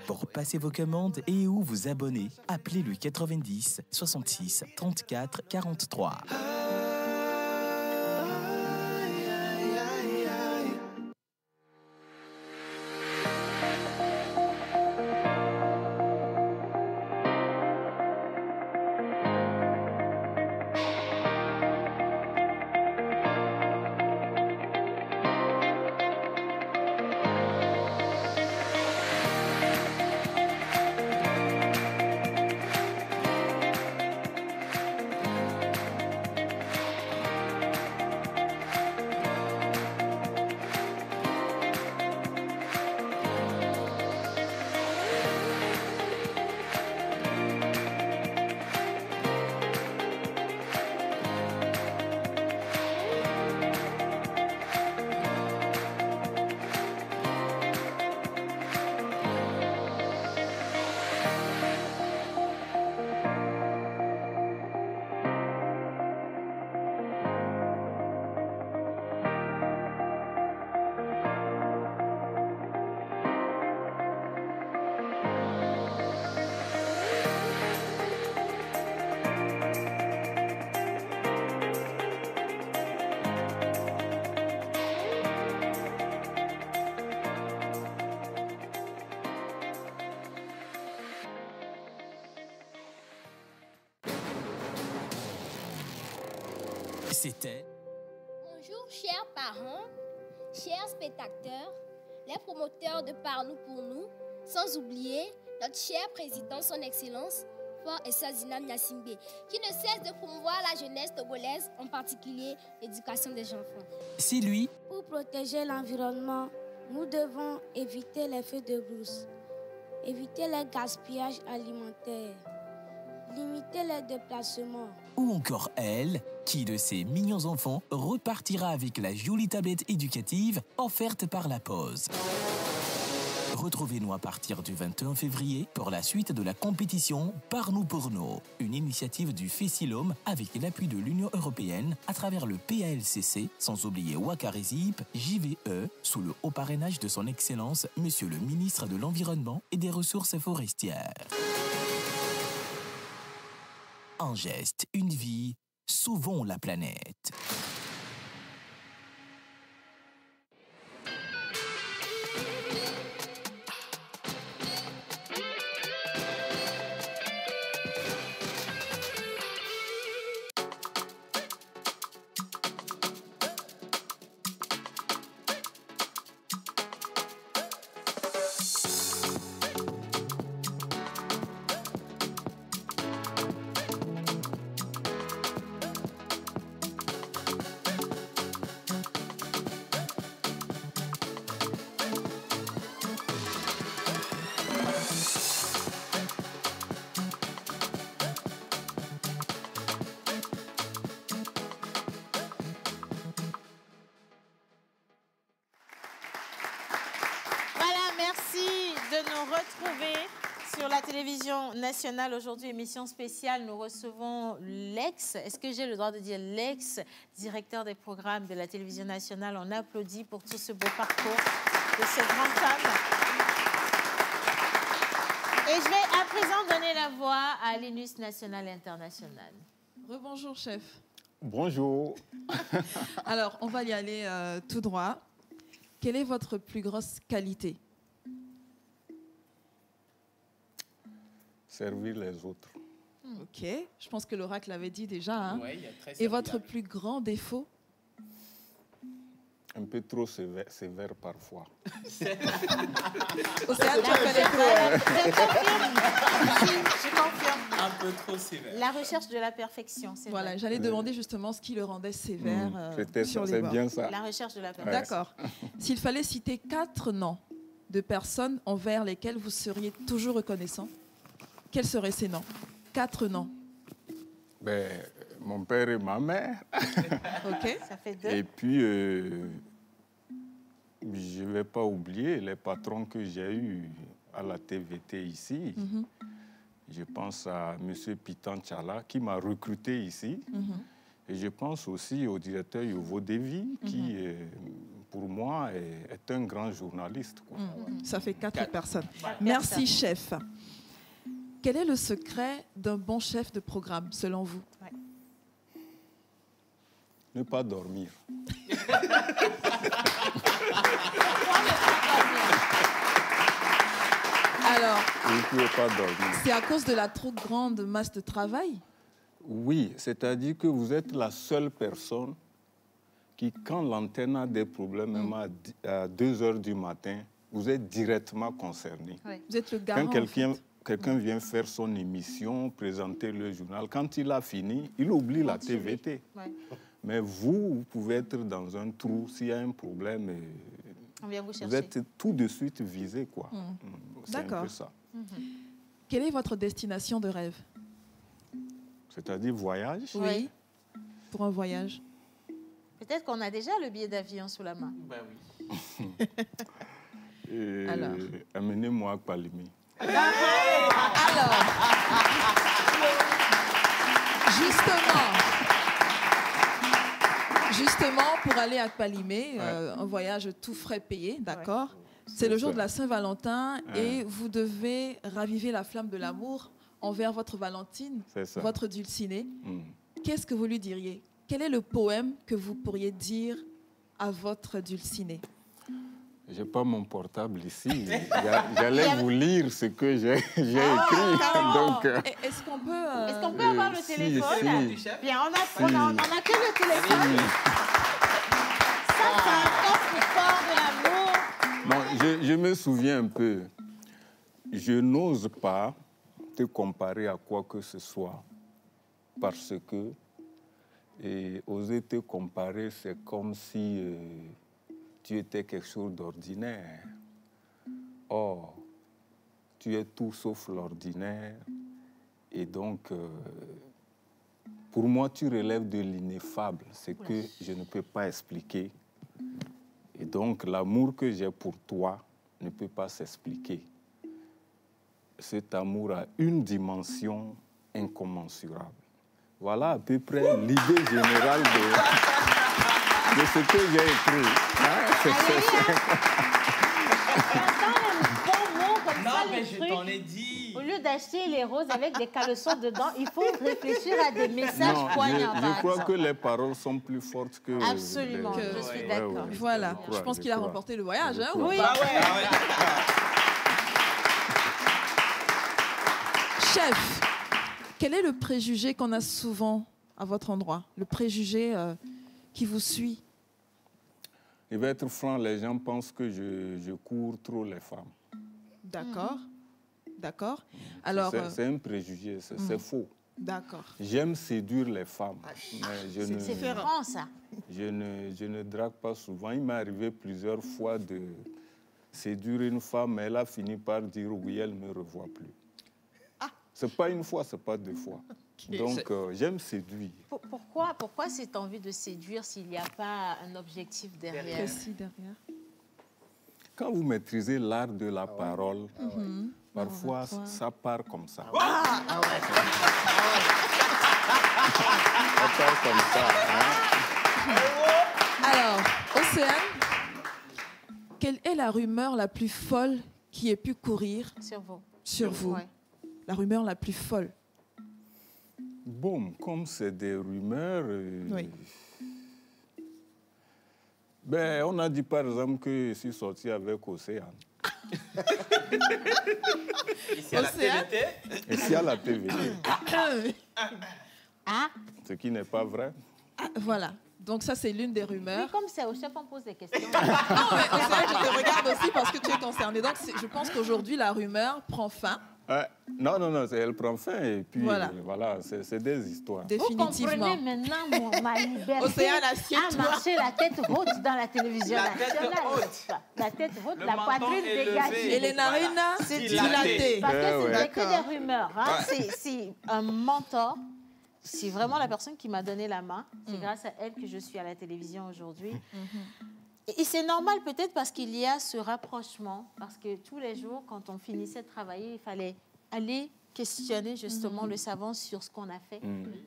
Pour passer vos commandes et ou vous abonner, appelez le 90 66 34 43. C'était... Bonjour chers parents, chers spectateurs, les promoteurs de Par nous pour nous, sans oublier notre cher président, son excellence, Fort Essazina Nyassimbe, qui ne cesse de promouvoir la jeunesse togolaise, en particulier l'éducation des enfants. C'est lui. Pour protéger l'environnement, nous devons éviter les feux de brousse, éviter le gaspillage alimentaire, limiter les déplacements. Ou encore elle, qui de ses mignons enfants repartira avec la jolie tablette éducative offerte par la Pause. Retrouvez-nous à partir du 21 février pour la suite de la compétition Par nous pour nous, une initiative du FESILOM avec l'appui de l'Union européenne à travers le PALCC, sans oublier Wakarizip, JVE, sous le haut parrainage de son Excellence, Monsieur le ministre de l'Environnement et des Ressources forestières. Un geste, une vie, sauvons la planète. retrouver sur la télévision nationale aujourd'hui, émission spéciale. Nous recevons est-ce que j'ai le droit de dire l'ex-directeur des programmes de la télévision nationale? On applaudit pour tout ce beau parcours de cette grande femme. Et je vais à présent donner la voix à l'INUS national et international. Rebonjour, chef. Bonjour. Alors, on va y aller tout droit. Quelle est votre plus grosse qualité? Servir les autres. Ok, je pense que l'oracle l'avait dit déjà. Hein. Ouais, il y a très Et votre plus grand défaut? Un peu trop sévère parfois. Océane, tu as fait les Je confirme. Un peu trop sévère. La recherche de la perfection, c'est Voilà, vrai. j'allais demander justement ce qui le rendait sévère sur les c'est bords. bien ça. La recherche de la perfection. D'accord. S'il fallait citer 4 noms de personnes envers lesquelles vous seriez toujours reconnaissant, quels seraient ces noms? 4 noms. Ben, mon père et ma mère. Ok. Ça fait 2. Et puis, je ne vais pas oublier les patrons que j'ai eus à la TVT ici. Je pense à M. Pitan Tchala qui m'a recruté ici. Et je pense aussi au directeur Yovo Devi qui, pour moi, est un grand journaliste. Quoi. Ça fait 4 personnes. Merci, chef. Quel est le secret d'un bon chef de programme, selon vous? Ne pas dormir. Alors, Vous ne pouvez pas dormir. c'est à cause de la trop grande masse de travail? Oui, c'est-à-dire que vous êtes la seule personne qui, quand l'antenne a des problèmes, même à 2 heures du matin, vous êtes directement concerné. Vous êtes le garant. Quand quelqu'un vient faire son émission, présenter le journal, quand il a fini, il oublie la TVT. Mais vous pouvez être dans un trou, s'il y a un problème, on vient vous chercher. Vous êtes tout de suite visé, quoi. C'est un peu ça. Quelle est votre destination de rêve? C'est-à-dire voyage? Oui. Pour un voyage. Peut-être qu'on a déjà le billet d'avion sous la main. Ben oui. Alors. Amenez-moi à Palimé. Alors, justement, pour aller à Palimé, un voyage tout frais payé, d'accord? C'est le jour de la Saint-Valentin et vous devez raviver la flamme de l'amour envers votre Valentine, votre dulcinée. Qu'est-ce que vous lui diriez? Quel est le poème que vous pourriez dire à votre dulcinée? Je n'ai pas mon portable ici. J'allais vous lire ce que j'ai écrit. Donc, est-ce qu'on peut avoir le téléphone? Bien, on a que le téléphone. Ça, c'est un coffre fort de l'amour. Bon, je me souviens un peu. Je n'ose pas te comparer à quoi que ce soit. Parce que oser te comparer, c'est comme si tu étais quelque chose d'ordinaire. Or, tu es tout sauf l'ordinaire. Et donc, pour moi, tu relèves de l'ineffable, ce que je ne peux pas expliquer. Et donc, l'amour que j'ai pour toi ne peut pas s'expliquer. Cet amour a une dimension incommensurable. Voilà à peu près l'idée générale de ce que j'ai écrit. Non, mais je t'en ai dit. Au lieu d'acheter les roses avec des caleçons dedans, il faut réfléchir à des messages poignants. Je crois que les paroles sont plus fortes que... Absolument, je suis d'accord. Voilà, je pense qu'il a remporté le voyage. Hein, oui. Chef, quel est le préjugé qu'on a souvent à votre endroit? Le préjugé qui vous suit? Je vais être franc, les gens pensent que je cours trop les femmes. D'accord. D'accord. Alors, c'est un préjugé, c'est faux. D'accord. J'aime séduire les femmes. Mais c'est différent, ça. Je ne drague pas souvent. Il m'est arrivé plusieurs fois de séduire une femme, mais elle a fini par dire oui, elle ne me revoit plus. C'est pas une fois, c'est pas 2 fois. Donc, j'aime séduire. Pourquoi cette envie de séduire s'il n'y a pas un objectif derrière? Précis derrière. Quand vous maîtrisez l'art de la parole, parfois ça part comme ça. Ça part comme ça. Alors, Océane, quelle est la rumeur la plus folle qui ait pu courir sur vous? Ouais. La rumeur la plus folle. Bon, comme c'est des rumeurs, ben, on a dit par exemple que je suis sorti avec Océane. Ici à la TVT. Ici à la TVT. Ah. Ce qui n'est pas vrai. Ah, voilà. Donc ça, c'est l'une des rumeurs. Oui, comme c'est au chef, on pose des questions. Non, mais Océane, je te regarde aussi parce que tu es concernée. Donc je pense qu'aujourd'hui, la rumeur prend fin. Non, elle prend fin et puis voilà, c'est des histoires. Définitivement. Vous comprenez maintenant ma liberté Océane, à marcher la tête haute dans la télévision nationale. La tête haute, la poitrine dégagée. Et les narines dilatées. Parce que ce n'est que des rumeurs. Hein. C'est un mentor. C'est vraiment la personne qui m'a donné la main. C'est grâce à elle que je suis à la télévision aujourd'hui. Et c'est normal peut-être parce qu'il y a ce rapprochement, parce que tous les jours, quand on finissait de travailler, il fallait aller questionner justement le savant sur ce qu'on a fait.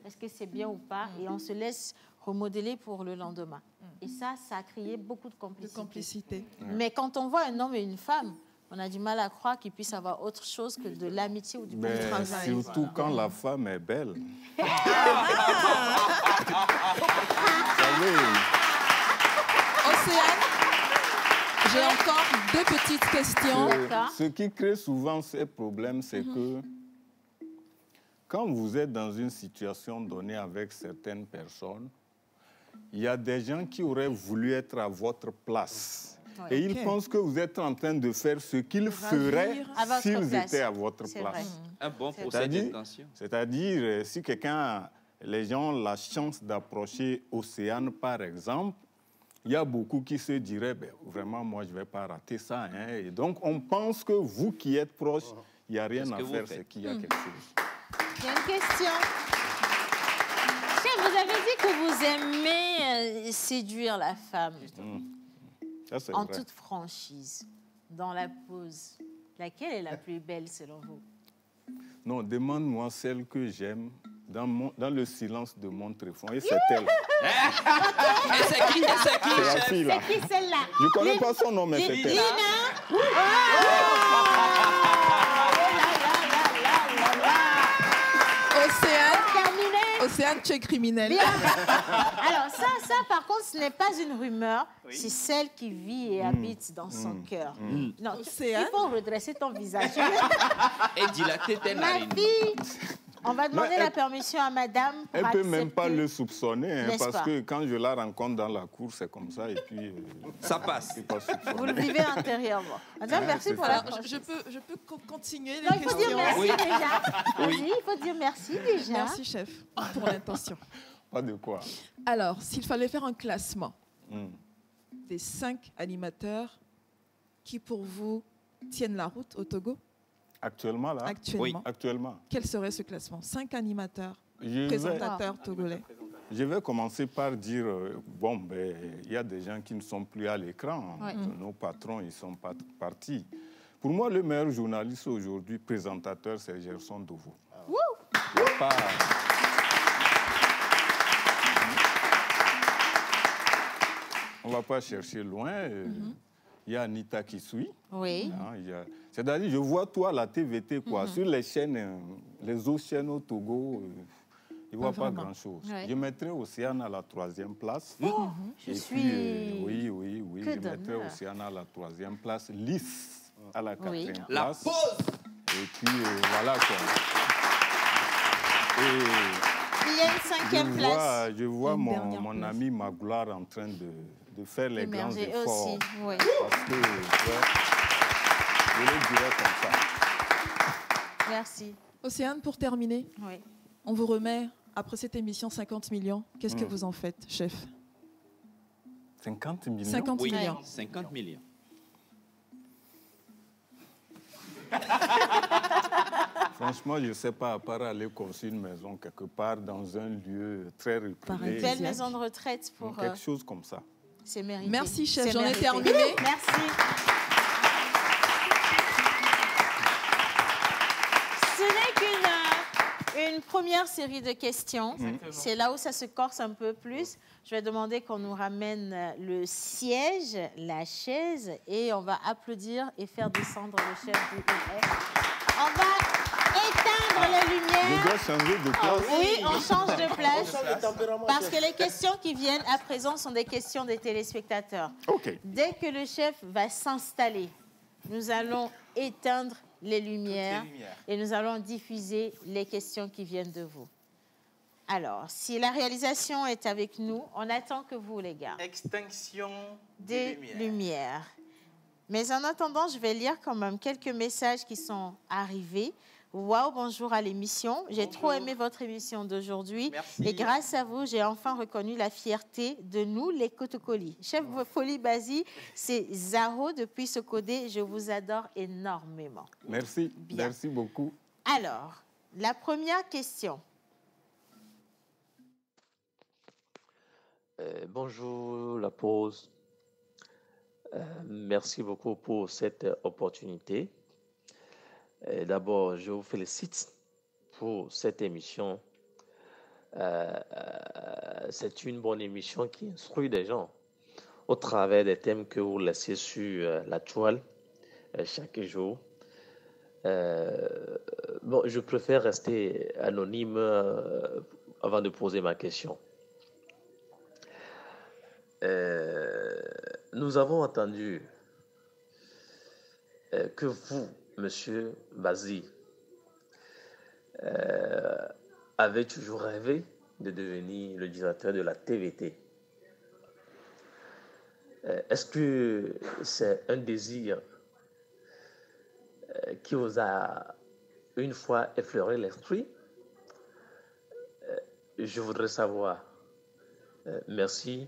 Est-ce que c'est bien ou pas? Et on se laisse remodeler pour le lendemain. Et ça a créé beaucoup de complicité. Mais quand on voit un homme et une femme, on a du mal à croire qu'il puisse avoir autre chose que de l'amitié ou du bon travail. Surtout quand la femme est belle. Vous savez, Océane, j'ai encore 2 petites questions. Ce qui crée souvent ces problèmes, c'est que quand vous êtes dans une situation donnée avec certaines personnes, il y a des gens qui auraient voulu être à votre place. Et ils pensent que vous êtes en train de faire ce qu'ils feraient s'ils étaient à votre place. Un bon procès d'intention. C'est-à-dire, si les gens ont la chance d'approcher Océane, par exemple, il y a beaucoup qui se diraient, vraiment, moi, je ne vais pas rater ça. Hein. Et donc, on pense que vous qui êtes proche, il n'y a rien à faire, c'est qu'il y a quelque chose. J'ai une question. Chef, vous avez dit que vous aimez séduire la femme. Ça, c'est en vrai. toute franchise, dans la pause, laquelle est la plus belle selon vous? Non, demande-moi celle que j'aime dans le silence de mon tréfonds. Et c'est elle. Et c'est qui, C'est la fille, là. C'est qui celle-là? Je ne connais pas son nom, mais c'est elle. Océane, tu es criminelle. Bien. Alors ça, par contre, ce n'est pas une rumeur. C'est celle qui vit et habite dans son cœur. Non, Océane. Il faut redresser ton visage. Et dilater tes narines. Ma fille, on va demander la permission à madame pour Elle ne peut accepter. même pas le soupçonner, hein, N'est-ce parce pas? que quand je la rencontre dans la cour, c'est comme ça, et puis... ça passe. Pas soupçonné. Vous le vivez intérieurement. Madame, merci pour la franchise. Je peux continuer Non, les il faut questions. dire merci déjà. Oui. Vas-y, il faut dire merci déjà. Merci, chef, pour l'intention. Pas de quoi. Alors, s'il fallait faire un classement des 5 animateurs qui, pour vous, tiennent la route au Togo? Actuellement, là? Actuellement. Oui. Actuellement. Quel serait ce classement? 5 animateurs, Je présentateurs togolais. Je vais commencer par dire, il y a des gens qui ne sont plus à l'écran. Ouais. Nos patrons, ils sont partis. Pour moi, le meilleur journaliste aujourd'hui, présentateur, c'est Gerson Dovo. Il n'y a pas... On ne va pas chercher loin. Il y a Anita qui suit. Oui. C'est-à-dire, je vois toi à la TVT, quoi, sur les chaînes, les autres chaînes au Togo, je ne vois pas grand-chose. Ouais. Je mettrais Océane à la 3e place. Je Et suis... puis, oui. Que Je mettrais d'honneur. Océane à la 3e place. Lys à la 4e place. La pause. Et puis, voilà, quoi. Et Il y a une 5e place. je vois Une mon dernière ami Magloire en train de faire les grands Émerger efforts. aussi, oui. Parce que, je le dirais comme ça. Merci. Océane, pour terminer, Oui. on vous remet, après cette émission, 50 millions. Qu'est-ce que vous en faites, chef? 50 millions? 50 Oui, millions. 50 millions. Franchement, je ne sais pas, à part aller construire une maison quelque part dans un lieu très reculé. Une belle maison de retraite pour... Quelque chose comme ça. C'est mérité. Merci, chef. C'est J'en ai mérité. terminé. Merci. Ce n'est qu'une première série de questions. C'est là où ça se corse un peu plus. Je vais demander qu'on nous ramène le siège, la chaise, et on va applaudir et faire descendre le chef du RR. On va éteindre les lumières. Je dois changer de place. Oui, on change de place. Parce que les questions qui viennent à présent sont des questions des téléspectateurs. OK. Dès que le chef va s'installer, nous allons éteindre les lumières et nous allons diffuser les questions qui viennent de vous. Alors, si la réalisation est avec nous, on attend que vous, les gars. Extinction des lumières. Mais en attendant, je vais lire quand même quelques messages qui sont arrivés. Waouh, bonjour à l'émission. J'ai trop aimé votre émission d'aujourd'hui. Et grâce à vous, j'ai enfin reconnu la fierté de nous, les Kotokoli. Chef Folie Basi, c'est Zaro depuis Socodé. Je vous adore énormément. Merci. Bien. Merci beaucoup. Alors, la première question. Bonjour, la pause. Merci beaucoup pour cette opportunité. D'abord, je vous félicite pour cette émission. C'est une bonne émission qui instruit des gens au travers des thèmes que vous laissez sur la toile chaque jour. Bon, je préfère rester anonyme avant de poser ma question. Nous avons entendu que vous, Monsieur Basi, avez toujours rêvé de devenir le directeur de la TVT. Est-ce que c'est un désir qui vous a une fois effleuré l'esprit? Je voudrais savoir. Merci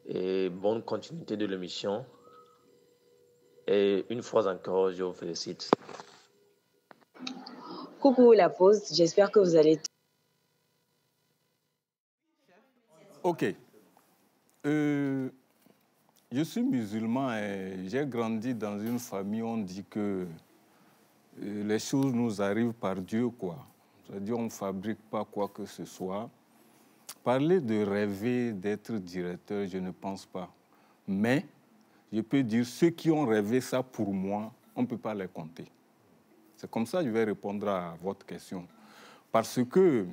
et bonne continuité de l'émission. Et une fois encore, je vous félicite. Coucou la pause, j'espère que vous allez... OK. Je suis musulman et j'ai grandi dans une famille où on dit que les choses nous arrivent par Dieu, quoi. C'est-à-dire on ne fabrique pas quoi que ce soit. Parler de rêver d'être directeur, je ne pense pas. Mais je peux dire, ceux qui ont rêvé ça pour moi, on ne peut pas les compter. C'est comme ça que je vais répondre à votre question. Parce que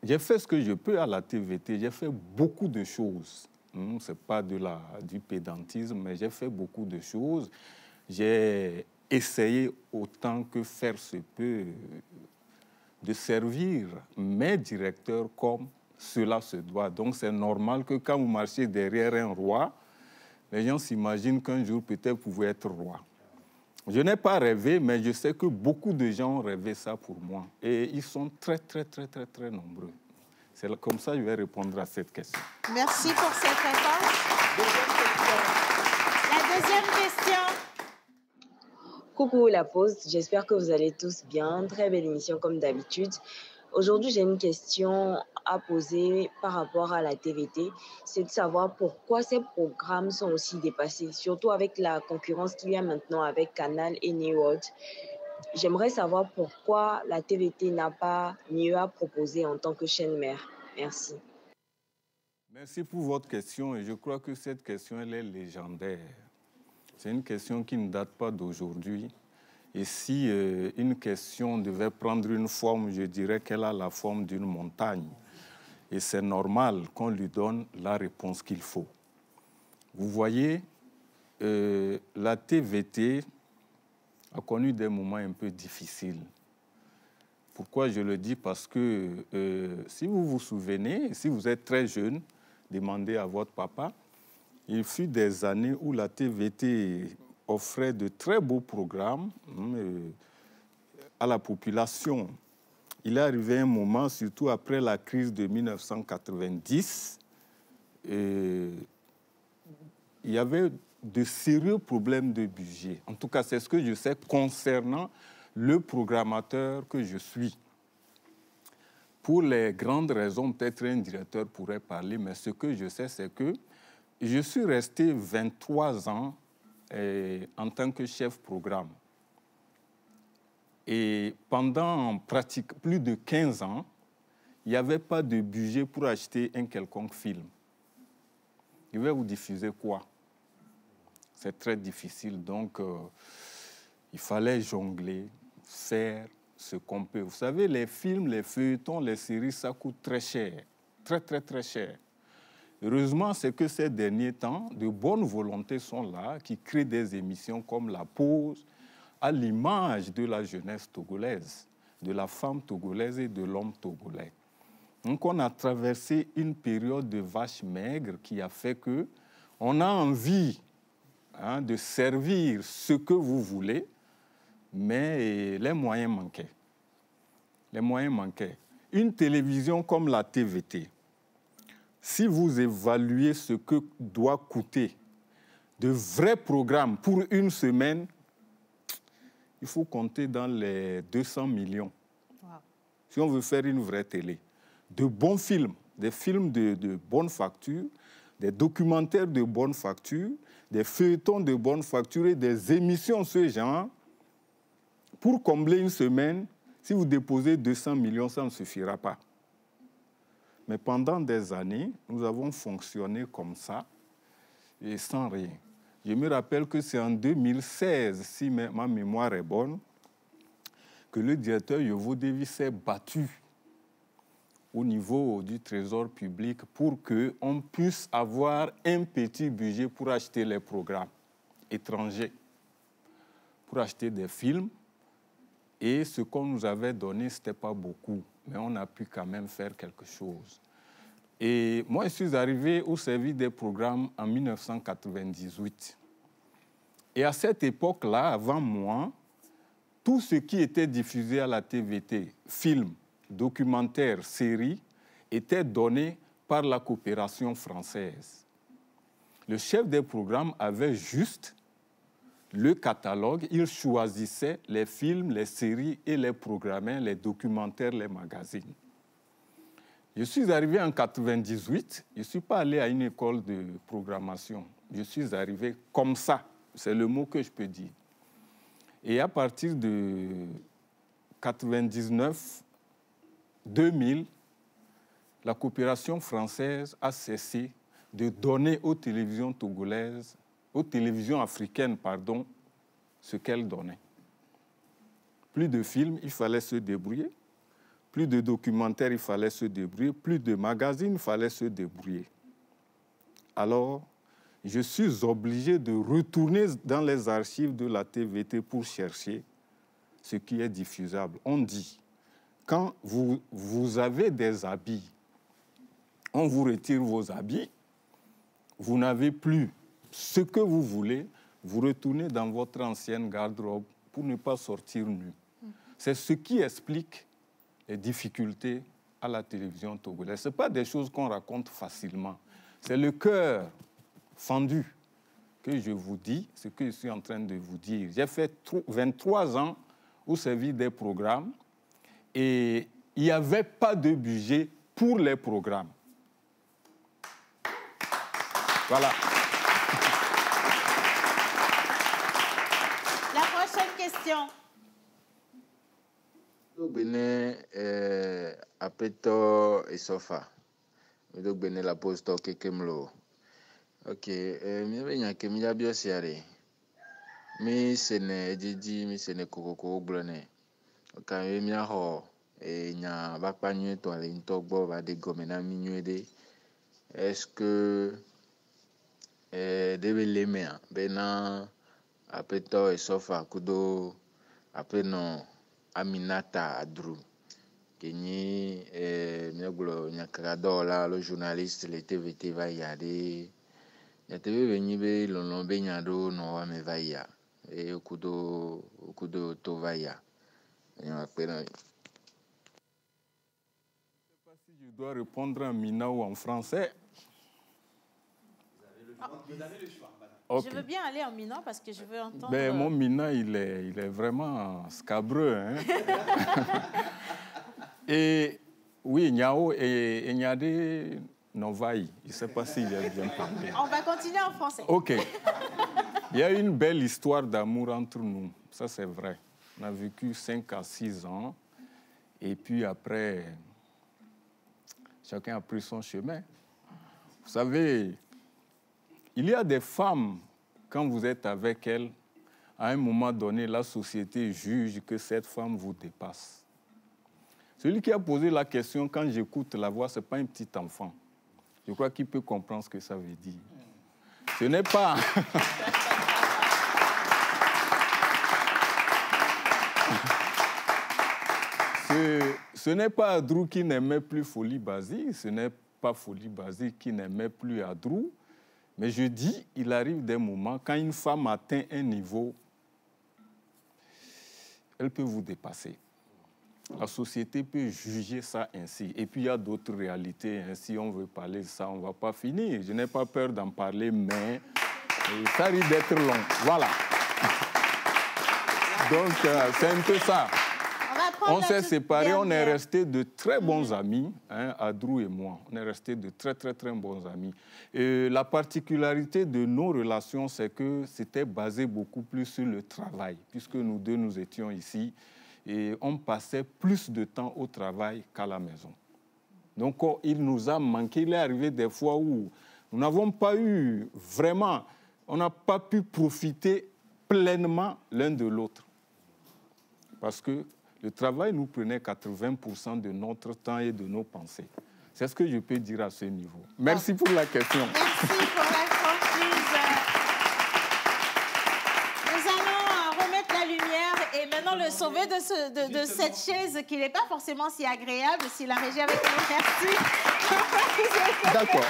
j'ai fait ce que je peux à la TVT, j'ai fait beaucoup de choses. Ce n'est pas du pédantisme, mais j'ai fait beaucoup de choses. J'ai essayé autant que faire se peut de servir mes directeurs comme cela se doit. Donc c'est normal que quand vous marchez derrière un roi, les gens s'imaginent qu'un jour peut-être vous pouvez être roi. Je n'ai pas rêvé, mais je sais que beaucoup de gens ont rêvé ça pour moi. Et ils sont très, très, très, très, très nombreux. C'est comme ça que je vais répondre à cette question. Merci pour cette réponse. La deuxième question. Coucou la pause, j'espère que vous allez tous bien. Très belle émission comme d'habitude. Aujourd'hui, j'ai une question à poser par rapport à la TVT. C'est de savoir pourquoi ces programmes sont aussi dépassés, surtout avec la concurrence qu'il y a maintenant avec Canal et Neworld. J'aimerais savoir pourquoi la TVT n'a pas mieux à proposer en tant que chaîne mère. Merci. Merci pour votre question et je crois que cette question, elle est légendaire. C'est une question qui ne date pas d'aujourd'hui. Et si une question devait prendre une forme, je dirais qu'elle a la forme d'une montagne. Et c'est normal qu'on lui donne la réponse qu'il faut. Vous voyez, la TVT a connu des moments un peu difficiles. Pourquoi je le dis? Parce que si vous vous souvenez, si vous êtes très jeune, demandez à votre papa, il fut des années où la TVT offrait de très beaux programmes à la population. Il est arrivé un moment, surtout après la crise de 1990, il y avait de sérieux problèmes de budget. En tout cas, c'est ce que je sais concernant le programmateur que je suis. Pour les grandes raisons, peut-être un directeur pourrait parler, mais ce que je sais, c'est que je suis resté 23 ans en tant que chef programme. Et pendant plus de 15 ans, il n'y avait pas de budget pour acheter un quelconque film. Il va vous diffuser quoi? C'est très difficile, donc il fallait jongler, faire ce qu'on peut. Vous savez, les films, les feuilletons, les séries, ça coûte très cher, très, très, très cher. Heureusement, c'est que ces derniers temps, de bonnes volontés sont là, qui créent des émissions comme La Pause, à l'image de la jeunesse togolaise, de la femme togolaise et de l'homme togolais. Donc, on a traversé une période de vache maigre qui a fait qu'on a envie de servir ce que vous voulez, mais les moyens manquaient. Les moyens manquaient. Une télévision comme la TVT, si vous évaluez ce que doit coûter de vrais programmes pour une semaine, il faut compter dans les 200 millions. Wow. Si on veut faire une vraie télé. De bons films, des films de bonne facture, des documentaires de bonne facture, des feuilletons de bonne facture et des émissions de ce genre. Pour combler une semaine, si vous déposez 200 millions, ça ne suffira pas. Mais pendant des années, nous avons fonctionné comme ça et sans rien. Je me rappelle que c'est en 2016, si ma mémoire est bonne, que le directeur Yovo-Davis s'est battu au niveau du Trésor public pour qu'on puisse avoir un petit budget pour acheter les programmes étrangers, pour acheter des films. Et ce qu'on nous avait donné, ce n'était pas beaucoup, mais on a pu quand même faire quelque chose. Et moi, je suis arrivé au service des programmes en 1998. Et à cette époque-là, avant moi, tout ce qui était diffusé à la TVT, films, documentaires, séries, était donné par la coopération française. Le chef des programmes avait juste le catalogue, il choisissait les films, les séries et les programmes, les documentaires, les magazines. Je suis arrivé en 1998, je ne suis pas allé à une école de programmation. Je suis arrivé comme ça, c'est le mot que je peux dire. Et à partir de 1999, 2000, la coopération française a cessé de donner aux télévisions togolaises, aux télévisions africaines, pardon, ce qu'elles donnaient. Plus de films, il fallait se débrouiller. Plus de documentaires, il fallait se débrouiller. Plus de magazines, il fallait se débrouiller. Alors, je suis obligé de retourner dans les archives de la TVT pour chercher ce qui est diffusable. On dit, quand vous avez des habits, on vous retire vos habits, vous n'avez plus ce que vous voulez, vous retournez dans votre ancienne garde-robe pour ne pas sortir nu. C'est ce qui explique les difficultés à la télévision togolaise. Ce n'est pas des choses qu'on raconte facilement. C'est le cœur fendu que je vous dis, ce que je suis en train de vous dire. J'ai fait 23 ans au service des programmes et il n'y avait pas de budget pour les programmes. Voilà. La prochaine question. Bene apeto esofa. Mido bene la posto kekemlo. Ok, mi benya ke mi labio siare. Mi sene ejiji mi sene kokoko blone. Ka mi aho nya bakpa nyu to ale ntogbo ba de gomena mi nyuede. Est-ce que debe lemea bena apeto esofa kudo apeno Aminata Adrou, qui est le journaliste, le TVT va y aller. Le TV venu l'on benyado no me va y aller. Et au coup de to va y aller. Je ne sais pas si je dois répondre en mina ou en français. Vous avez le choix. Okay. Je veux bien aller en Mina parce que je veux entendre... Ben, mon Mina, il est vraiment scabreux. Hein? Et oui, Niao et Niade Novaï. Je ne sais pas s'il a bien parlé. On va continuer en français. OK. Il y a une belle histoire d'amour entre nous. Ça, c'est vrai. On a vécu 5 à 6 ans. Et puis après, chacun a pris son chemin. Vous savez, il y a des femmes, quand vous êtes avec elles, à un moment donné, la société juge que cette femme vous dépasse. Celui qui a posé la question, quand j'écoute la voix, ce n'est pas un petit enfant. Je crois qu'il peut comprendre ce que ça veut dire. Ce n'est pas... Ce n'est pas Adrou qui n'aimait plus Folie Basique, ce n'est pas Folie Basique qui n'aimait plus Adrou, mais je dis, il arrive des moments, quand une femme atteint un niveau, elle peut vous dépasser. La société peut juger ça ainsi. Et puis, il y a d'autres réalités. Si on veut parler de ça, on ne va pas finir. Je n'ai pas peur d'en parler, mais ça risque d'être long. Voilà. Donc, c'est un peu ça. On s'est séparés, on est restés de très bons amis, hein, Adrou et moi. On est restés de très, très, très bons amis. Et la particularité de nos relations, c'est que c'était basé beaucoup plus sur le travail, puisque nous deux, nous étions ici. Et on passait plus de temps au travail qu'à la maison. Donc, il nous a manqué. Il est arrivé des fois où nous n'avons pas eu vraiment, on n'a pas pu profiter pleinement l'un de l'autre. Parce que le travail nous prenait 80% de notre temps et de nos pensées. C'est ce que je peux dire à ce niveau. Merci pour la question. Merci pour la franchise. Nous allons remettre la lumière et maintenant le sauver de cette chaise qui n'est pas forcément si agréable si la régie avec nous. Merci. D'accord.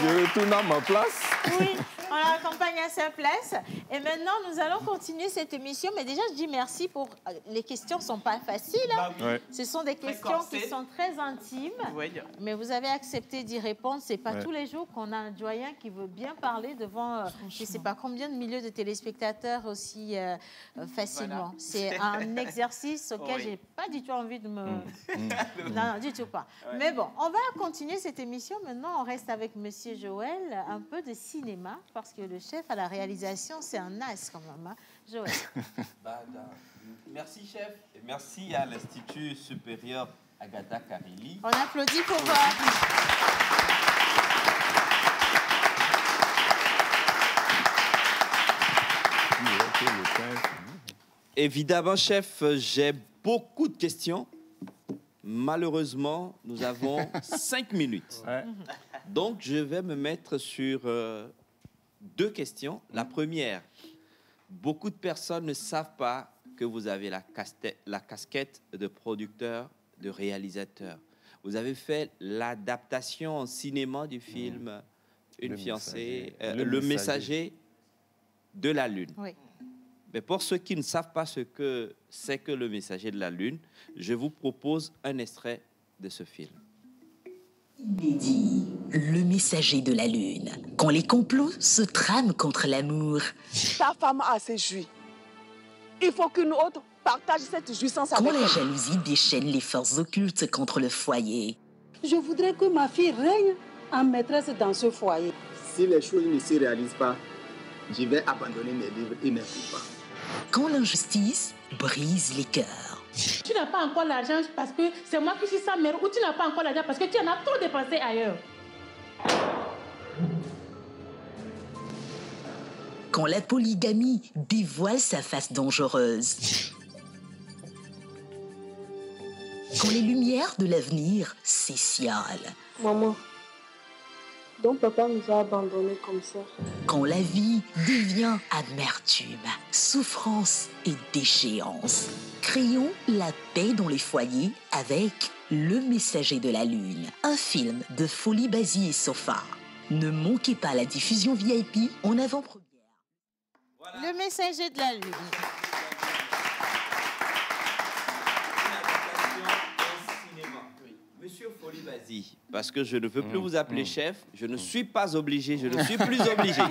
Je retourne à ma place. Oui, on l'accompagne à sa place. Et maintenant, nous allons continuer cette émission. Mais déjà, je dis merci pour... Les questions ne sont pas faciles. Hein. Ouais. Ce sont des questions qui sont très intimes. Oui. Mais vous avez accepté d'y répondre. Ce n'est pas Ouais. tous les jours qu'on a un doyen qui veut bien parler devant je ne sais pas combien de milliers de téléspectateurs aussi facilement. Voilà. C'est un exercice auquel Oui. je n'ai pas du tout envie de me... Non, du tout pas. Ouais. Mais bon, on va continuer cette émission. Maintenant, on reste avec Monsieur Joël. Un peu de cinéma, parce que le chef à la réalisation, c'est un as quand même. Hein. Joël. Merci, chef. Et merci à l'Institut supérieur Agatha Carilli. On applaudit pour Évidemment, chef, j'ai beaucoup de questions. Malheureusement, nous avons 5 minutes. Ouais. Donc, je vais me mettre sur 2 questions. La première, beaucoup de personnes ne savent pas que vous avez la casquette de producteur, de réalisateur. Vous avez fait l'adaptation en cinéma du film Une fiancée, Le Messager de la Lune. Oui. Mais pour ceux qui ne savent pas ce que c'est que Le Messager de la Lune, je vous propose un extrait de ce film. Inédit, Le Messager de la Lune. Quand les complots se trament contre l'amour. Ta femme a ses jouis. Il faut qu'une autre partage cette jouissance Quand avec la elle. jalousie déchaîne les forces occultes contre le foyer. Je voudrais que ma fille règne en maîtresse dans ce foyer. Si les choses ne se réalisent pas, je vais abandonner mes livres et mes copains. Quand l'injustice brise les cœurs. Tu n'as pas encore l'argent parce que c'est moi qui suis sa mère, ou tu n'as pas encore l'argent parce que tu en as trop dépensé ailleurs. Quand la polygamie dévoile sa face dangereuse. Quand les lumières de l'avenir s'étiolent. Maman, donc papa nous a abandonnés comme ça. Quand la vie devient amertume, souffrance et déchéance. Créons la paix dans les foyers avec Le Messager de la Lune, un film de Folie Basique et Sofa. Ne manquez pas la diffusion VIP en avant-première. Le Messager de la Lune. Monsieur Folie Basique, parce que je ne veux plus vous appeler chef, je ne suis pas obligé, je ne suis plus obligé.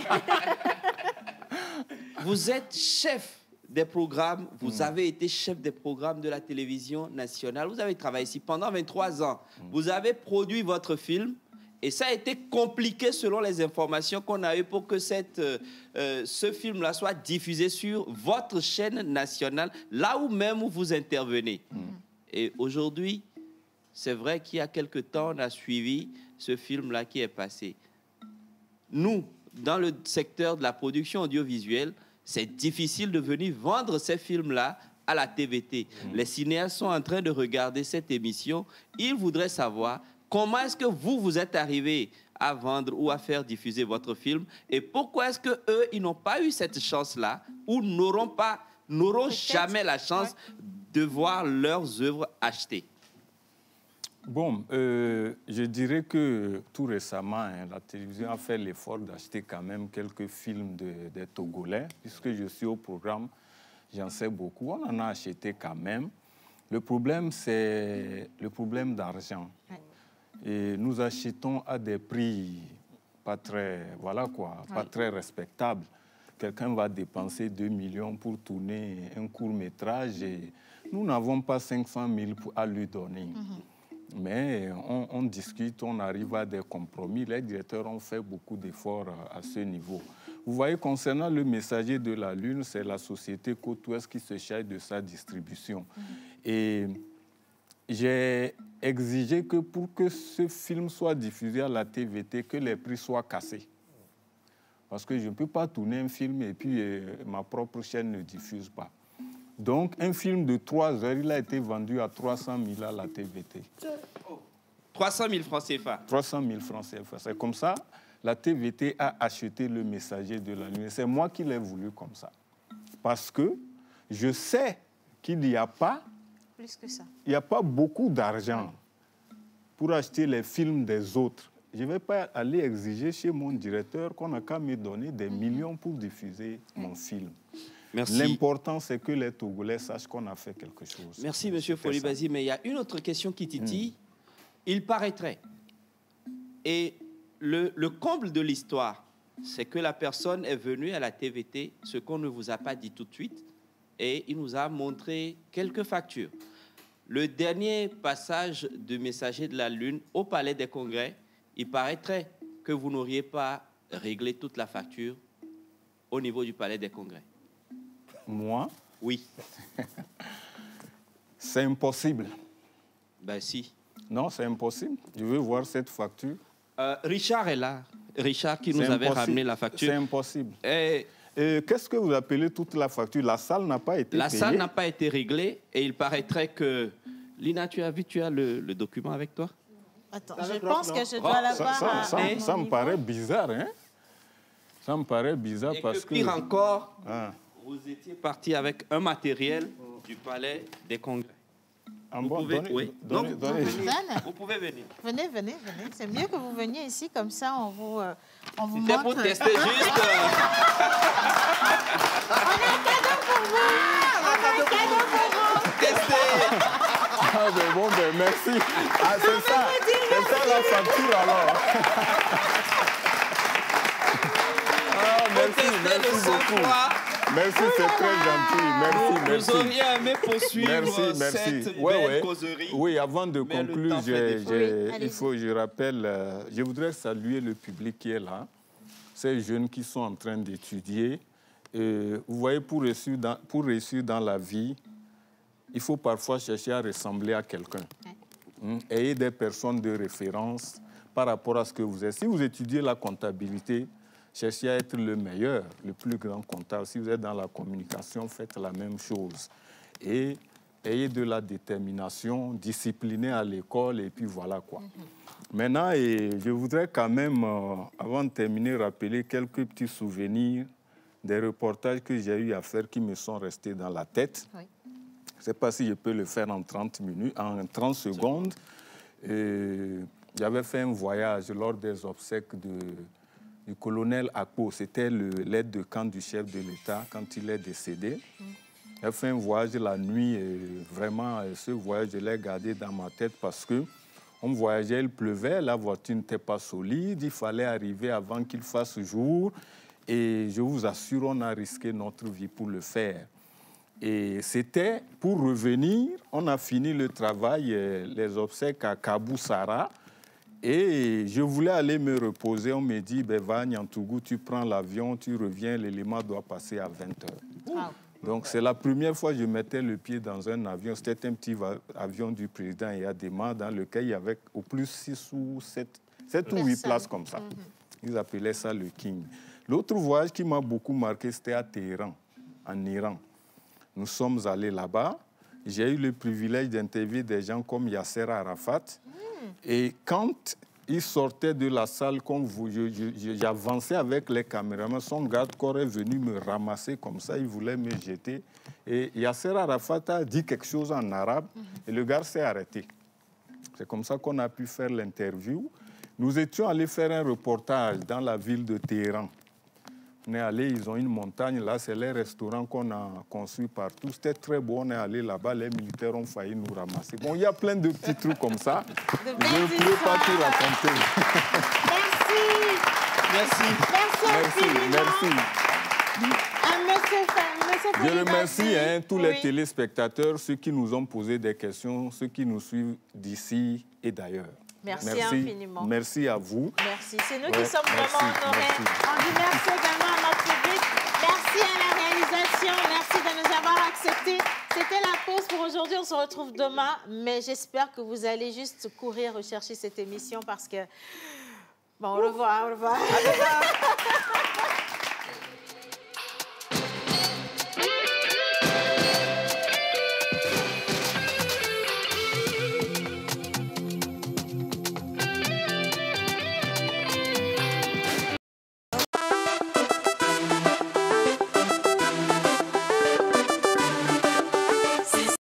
Vous êtes chef des programmes, vous avez été chef des programmes de la télévision nationale, vous avez travaillé ici pendant 23 ans, vous avez produit votre film Et ça a été compliqué selon les informations qu'on a eues pour que ce film-là soit diffusé sur votre chaîne nationale, là où même vous intervenez. Et aujourd'hui, c'est vrai qu'il y a quelque temps, on a suivi ce film-là qui est passé. Nous, dans le secteur de la production audiovisuelle, c'est difficile de venir vendre ces films-là à la TVT. Les cinéastes sont en train de regarder cette émission. Ils voudraient savoir comment est-ce que vous êtes arrivé à vendre ou à faire diffuser votre film et pourquoi est-ce qu'eux, ils n'ont pas eu cette chance-là ou n'auront jamais la chance de voir leurs œuvres achetées. Bon, je dirais que tout récemment, la télévision a fait l'effort d'acheter quand même quelques films des Togolais. Puisque je suis au programme, j'en sais beaucoup. On en a acheté quand même. Le problème, c'est le problème d'argent. Et nous achetons à des prix pas très, pas très respectables. Quelqu'un va dépenser 2 millions pour tourner un court-métrage et nous n'avons pas 500 000 à lui donner. Mais on discute, on arrive à des compromis. Les directeurs ont fait beaucoup d'efforts à ce niveau. Vous voyez, concernant le Messager de la Lune, c'est la société Côte-Ouest qui se charge de sa distribution. Et j'ai exigé que pour que ce film soit diffusé à la TVT, que les prix soient cassés. Parce que je ne peux pas tourner un film et puis ma propre chaîne ne diffuse pas. Donc, un film de 3 heures, il a été vendu à 300 000 à la TVT. 300 000 francs CFA. 300 000 francs CFA. C'est comme ça, la TVT a acheté le Messager de la Lune. C'est moi qui l'ai voulu comme ça. Parce que je sais qu'il n'y a pas... Plus que ça. Il n'y a pas beaucoup d'argent pour acheter les films des autres. Je ne vais pas aller exiger chez mon directeur qu'on n'a qu'à me donner des millions pour diffuser mon film. Merci. L'important, c'est que les Togolais sachent qu'on a fait quelque chose. Merci, M. Folibazi. Mais il y a une autre question qui titille. Il paraîtrait, et le comble de l'histoire, c'est que la personne est venue à la TVT, ce qu'on ne vous a pas dit tout de suite, et il nous a montré quelques factures. Le dernier passage de Messager de la Lune au Palais des Congrès, il paraîtrait que vous n'auriez pas réglé toute la facture au niveau du Palais des Congrès. Moi? Oui. C'est impossible. Ben si. Non, c'est impossible. Je veux voir cette facture. Richard est là. Richard qui nous avait ramené la facture. C'est impossible. Qu'est-ce que vous appelez toute la facture? La salle n'a pas été payée. La salle n'a pas été réglée et il paraîtrait que... Lina, tu as le document avec toi? Attends, je pense que je dois l'avoir. Ça me paraît bizarre, hein? Ça me paraît bizarre et parce que... Pire encore, vous étiez parti avec un matériel du Palais des Congrès. Vous pouvez venir. Venez. C'est mieux que vous veniez ici, comme ça on vous montre. C'était pour tester juste. On a un cadeau pour vous. Tester. Ah ben bon, ben merci. Ah, c'est ça la facture alors. Merci beaucoup. Merci, c'est très gentil. Merci. Vous auriez aimé poursuivre cette belle causerie. Oui, avant de conclure, je rappelle, je voudrais saluer le public qui est là, ces jeunes qui sont en train d'étudier. Vous voyez, pour réussir dans la vie, il faut parfois chercher à ressembler à quelqu'un. Ayez des personnes de référence par rapport à ce que vous êtes. Si vous étudiez la comptabilité, cherchez à être le meilleur, le plus grand comptable. Si vous êtes dans la communication, faites la même chose. Et ayez de la détermination, disciplinez à l'école, et puis voilà quoi. Maintenant, je voudrais quand même, avant de terminer, rappeler quelques petits souvenirs des reportages que j'ai eu à faire qui me sont restés dans la tête. Oui. Je ne sais pas si je peux le faire en 30 secondes. J'avais fait un voyage lors des obsèques du colonel Akpo. C'était l'aide de camp du chef de l'État quand il est décédé. J'ai fait un voyage la nuit et vraiment, ce voyage, je l'ai gardé dans ma tête parce que on voyageait, il pleuvait, la voiture n'était pas solide, il fallait arriver avant qu'il fasse jour. Et je vous assure, on a risqué notre vie pour le faire. Et c'était pour revenir, on a fini le travail, les obsèques à Kabou Sara. Et je voulais aller me reposer. On me dit, ben, va à Niantougou, tu prends l'avion, tu reviens, l'élément doit passer à 20h. Ah. Donc, c'est la première fois que je mettais le pied dans un avion. C'était un petit avion du président Yadema dans lequel il y avait au plus 6 ou 7 ou 8 places comme ça. Ils appelaient ça le King. L'autre voyage qui m'a beaucoup marqué, c'était à Téhéran, en Iran. Nous sommes allés là-bas. J'ai eu le privilège d'interviewer des gens comme Yasser Arafat. Et quand il sortait de la salle, comme j'avançais avec les caméramans, son garde-corps est venu me ramasser comme ça, il voulait me jeter. Et Yasser Arafat a dit quelque chose en arabe et le gars s'est arrêté. C'est comme ça qu'on a pu faire l'interview. Nous étions allés faire un reportage dans la ville de Téhéran. On est allé, ils ont une montagne, là, c'est les restaurants qu'on a construits partout. C'était très beau, on est allé là-bas, les militaires ont failli nous ramasser. Bon, il y a plein de petits trucs comme ça. Je ne peux pas tout raconter. Merci. Je remercie tous les téléspectateurs, ceux qui nous ont posé des questions, ceux qui nous suivent d'ici et d'ailleurs. Merci infiniment. Merci à vous. Merci. C'est nous qui sommes vraiment honorés. On dit merci également à notre public. Merci à la réalisation. Merci de nous avoir acceptés. C'était la pause pour aujourd'hui. On se retrouve demain. Mais j'espère que vous allez juste courir rechercher cette émission parce que... Bon, au revoir. Au revoir.